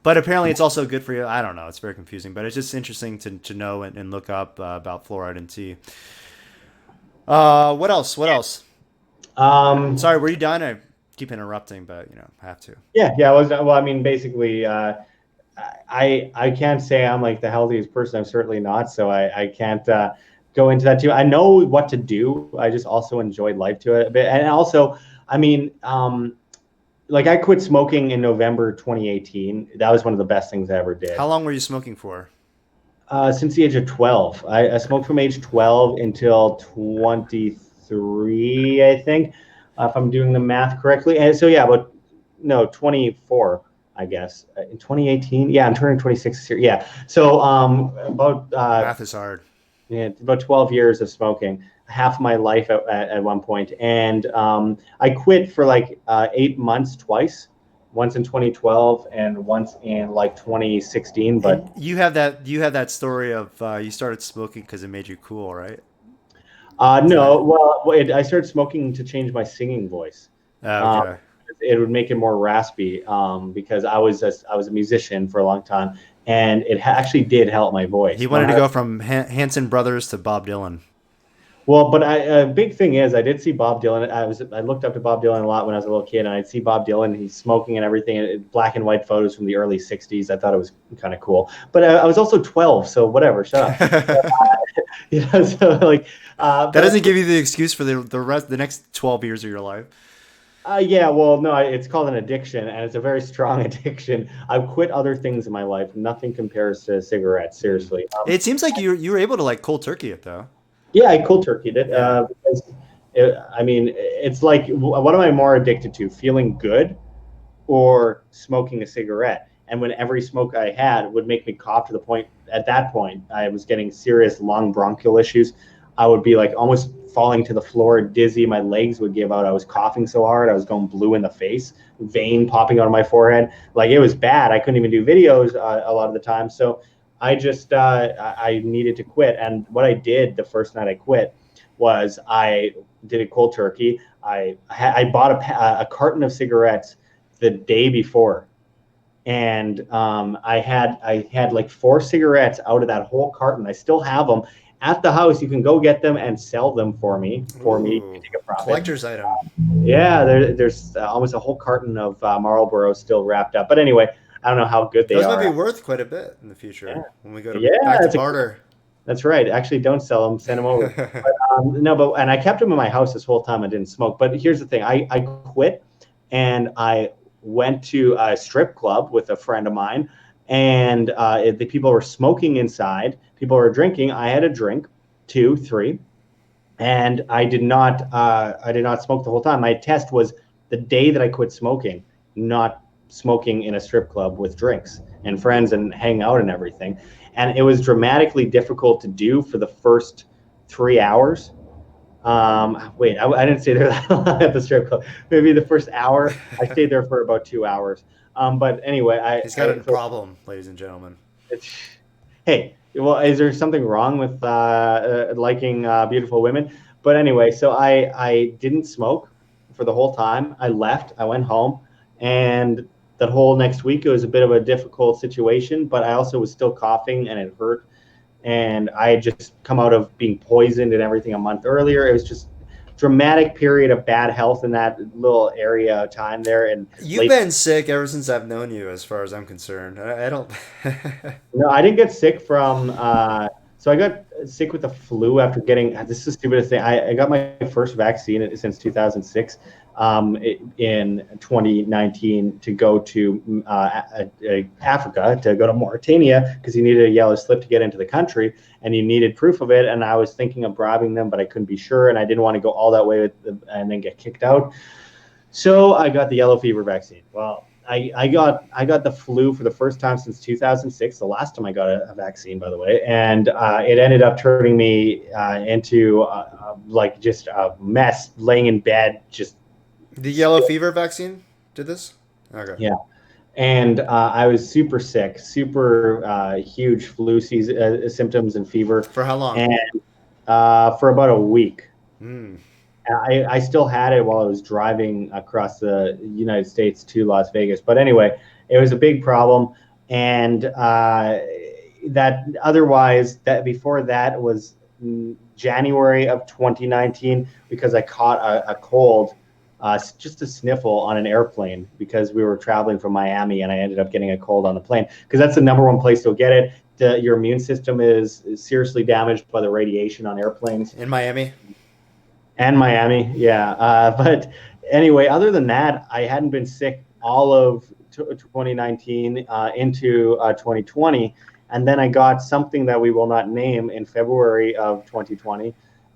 apparently it's also good for you. I don't know. It's very confusing, but it's just interesting to know and look up about fluoride in tea. What else? What else? Um, Sorry, were you done? I keep interrupting, but I have to. yeah, yeah. I mean, basically, I can't say I'm like the healthiest person. I'm certainly not, so I can't go into that too. I know what to do. I just also enjoy life to it a bit, and also, I mean, like I quit smoking in November 2018. That was one of the best things I ever How did. long were you smoking for? Since the age of 12, I smoked from age 12 until 23, I think, if I'm doing the math correctly. And so, yeah, about no 24, I guess, in 2018. Yeah, I'm turning 26 this year. Yeah, so Math is hard. yeah, about 12 years of smoking. half my life at one point, and I quit for like 8 months twice, once in 2012 and once in like 2016. But And you have that story of you started smoking because it made you cool, right? Is no, that well, I started smoking to change my singing voice. Um, okay? it would make it more raspy because I was a musician for a long time, and it actually did help my He voice. When wanted to I go from Hanson Brothers to Bob Dylan. Well, but a big thing is I did see Bob Dylan. I looked up to Bob Dylan a lot when I was a little kid, and I'd see Bob Dylan. He's smoking and everything, and black and white photos from the early '60s. I thought it was kind of cool. But I was also 12, so whatever. Shut up. So like, That but doesn't give you the excuse for the next 12 years of your life. yeah, well, no, it's called an addiction, and it's a very strong addiction. I've quit other things in my life. Nothing compares to cigarettes. Mm. Seriously. It seems like you were able to like cold turkey it though. Yeah, I cold turkeyed it Yeah. because I mean, it's like, what am I more addicted to? Feeling good or smoking a cigarette? And when every smoke I had would make me cough to the point, at that point, I was getting serious lung bronchial issues. I would be like almost falling to the floor, dizzy. My legs would give out. I was coughing so hard. I was going blue in the face, vein popping out of my forehead. Like it was bad. I couldn't even do videos a lot of the time. So I needed to quit. And what I did the first night I quit was I did a cold turkey. I bought a carton of cigarettes the day before, and I had like 4 cigarettes out of that whole carton. I still have them at the house. You can go get them and sell them for me to Ooh, take a profit. collector's item. Yeah, there's almost a whole carton of Marlboro still wrapped up. But anyway, I don't know how good they Those might be are. worth quite a bit in the Yeah, future when we go to yeah, back to barter. that's right. Actually, don't sell them. Send them over. No, but and I kept them in my house this whole time. I didn't smoke. But here's the thing: I quit, and I went to a strip club with a friend of mine, and the people were smoking inside. People were drinking. I had a drink, two, three, and I did not smoke the whole time. My test was the day that I quit smoking, not smoking in a strip club with drinks and friends and hang out and everything. And it was dramatically difficult to do for the first 3 hours. Wait, I didn't stay there that long at the strip club. Maybe the first hour. I stayed there for about 2 hours. But anyway, He's got a problem, ladies and gentlemen. it's, hey, well, is there something wrong with liking beautiful women? But anyway, so I didn't smoke for the whole time. I left. I went home, and that whole next week it was a bit of a difficult situation. But I also was still coughing, and it hurt. And I had just come out of being poisoned and everything a month earlier. It was just dramatic period of bad health in that little area of time there. And You've late been sick ever since I've known you, as far as I'm concerned. I don't. No, I didn't get sick from. So I got sick with the flu after getting. This is the stupidest thing. I got my first vaccine since 2006, in 2019, to go to Africa, to go to Mauritania, because you needed a yellow slip to get into the country, and you needed proof of it. And I was thinking of bribing them, but I couldn't be sure, and I didn't want to go all that way and then get kicked out. So I got the yellow fever vaccine. Well, I got the flu for the first time since 2006. The last time I got a vaccine, by the way, and it ended up turning me into like just a mess, laying in bed, just The yellow still, fever vaccine did this? Okay. yeah. And I was super sick, super huge flu season, symptoms and fever, For how long? and for about a week. Hmm. I still had it while I was driving across the United States to Las Vegas. But anyway, it was a big problem. And that otherwise, that before that was January of 2019, because I caught a cold, just a sniffle on an airplane, because we were traveling from Miami, and I ended up getting a cold on the plane, because that's the number one place to get it. Your immune system is seriously damaged by the radiation on airplanes. In Miami? And Miami, yeah. But anyway, other than that, I hadn't been sick all of 2019 into 2020, and then I got something that we will not name in February of 2020,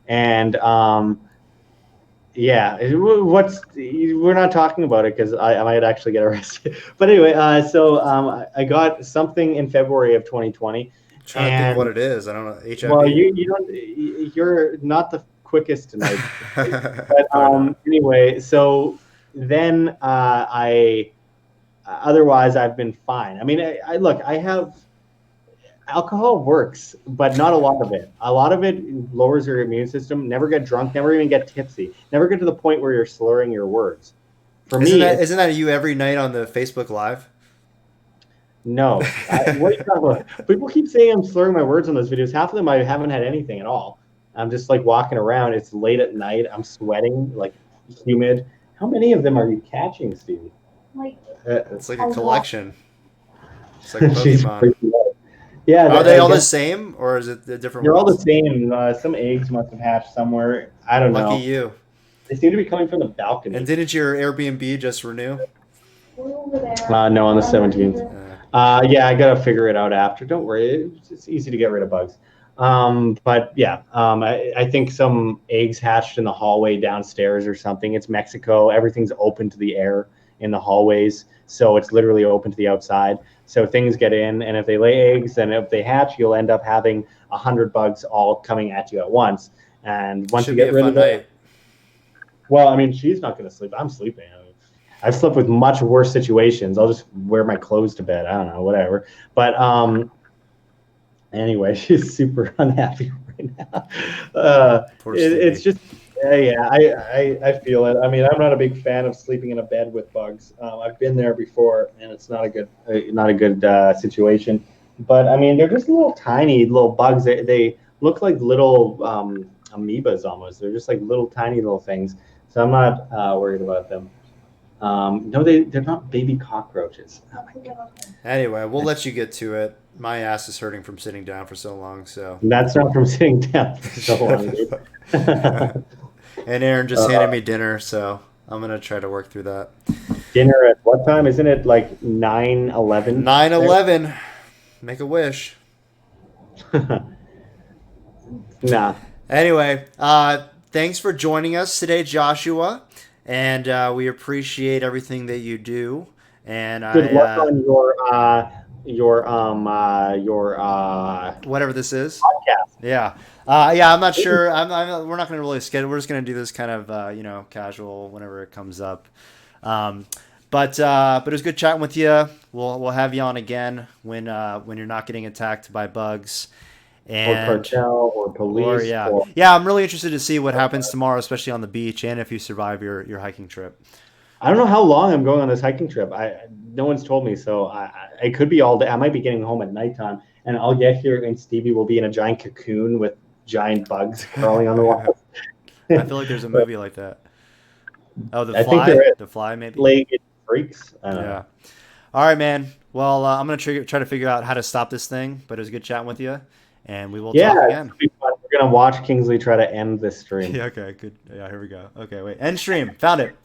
and yeah, we're not talking about it because I might actually get arrested. But anyway, so I got something in February of 2020, I'm trying to think what and it is. I don't know. well, HIV? you're not the quickest tonight. But Fair enough. anyway, so then otherwise I've been fine. I mean, I look, I have alcohol works, but not a lot of it. A lot of it lowers your immune system. Never get drunk. Never even get tipsy. Never get to the point where you're slurring your words. For Isn't me, that it's isn't that you every night on the Facebook Live? no. What are you talking about? People keep saying I'm slurring my words on those videos. Half of them I haven't had anything at all. I'm just like walking around. It's late at night. I'm sweating, like humid. How many of them are you catching, Stevie? Like, It's like a collection. It's like she's Pokemon. freaking out. Yeah, Are they I all the guess same, or is it the different they're all the ones? same. Some eggs must have hatched somewhere. I don't Lucky know. you. They seem to be coming from the And balcony. didn't your Airbnb just renew? No, on the 17th. Uh, Yeah, I gotta figure it out after. Don't worry, it's easy to get rid of bugs. But yeah, I think some eggs hatched in the hallway downstairs or something. It's Mexico. Everything's open to the air in the hallways, so it's literally open to the outside. So things get in, and if they lay eggs, and if they hatch, you'll end up having 100 bugs all coming at you at once. And once you should be get a rid fun of them, night. well, I mean, she's not going to sleep. I'm sleeping. I've slept with much worse situations. I'll just wear my clothes to bed. I don't know, whatever. But anyway, she's super unhappy right now. Poor Stevie. It's just, yeah, I feel it. I mean, I'm not a big fan of sleeping in a bed with bugs. I've been there before, and it's not a good situation. But I mean, they're just little tiny little bugs. They look like little amoebas almost. They're just like little tiny little things. So I'm not worried about them. No, they're not baby cockroaches. Oh my God. Anyway, we'll let you get to it. My ass is hurting from sitting down for so long, so. That's not from sitting down for so long, dude. And Aaron just handed me dinner, so I'm gonna try to work through that. Dinner at what time? Isn't it like 9:11? 9/11. Make a wish. Nah. Anyway, thanks for joining us today, Joshua, and we appreciate everything that you do. And Good luck I, on your whatever this is, podcast. yeah, I'm not sure. We're not going to really schedule. We're just going to do this kind of, casual whenever it comes up. Um, but it was good chatting with you. We'll have you on again when you're not getting attacked by bugs. Or And cartel or or police yeah, or yeah, I'm really interested to see what happens tomorrow, especially on the beach, and if you survive your hiking trip. I don't know how long I'm going on this hiking trip. No one's told me, so it could be all day. I might be getting home at nighttime, and I'll get here, and Stevie will be in a giant cocoon with giant bugs crawling on the walls. I feel like there's a movie like that. Oh, I think there is. The Fly, maybe. Legged freaks. I don't Yeah. know. All right, man. Well, I'm gonna try to figure out how to stop this thing, but it was good chatting with you, and we will Yeah, talk it's again. gonna be fun. We're gonna watch Kingsley try to end this stream. Yeah. Okay. Good. Yeah. Here we go. Okay. Wait. End stream. Found it.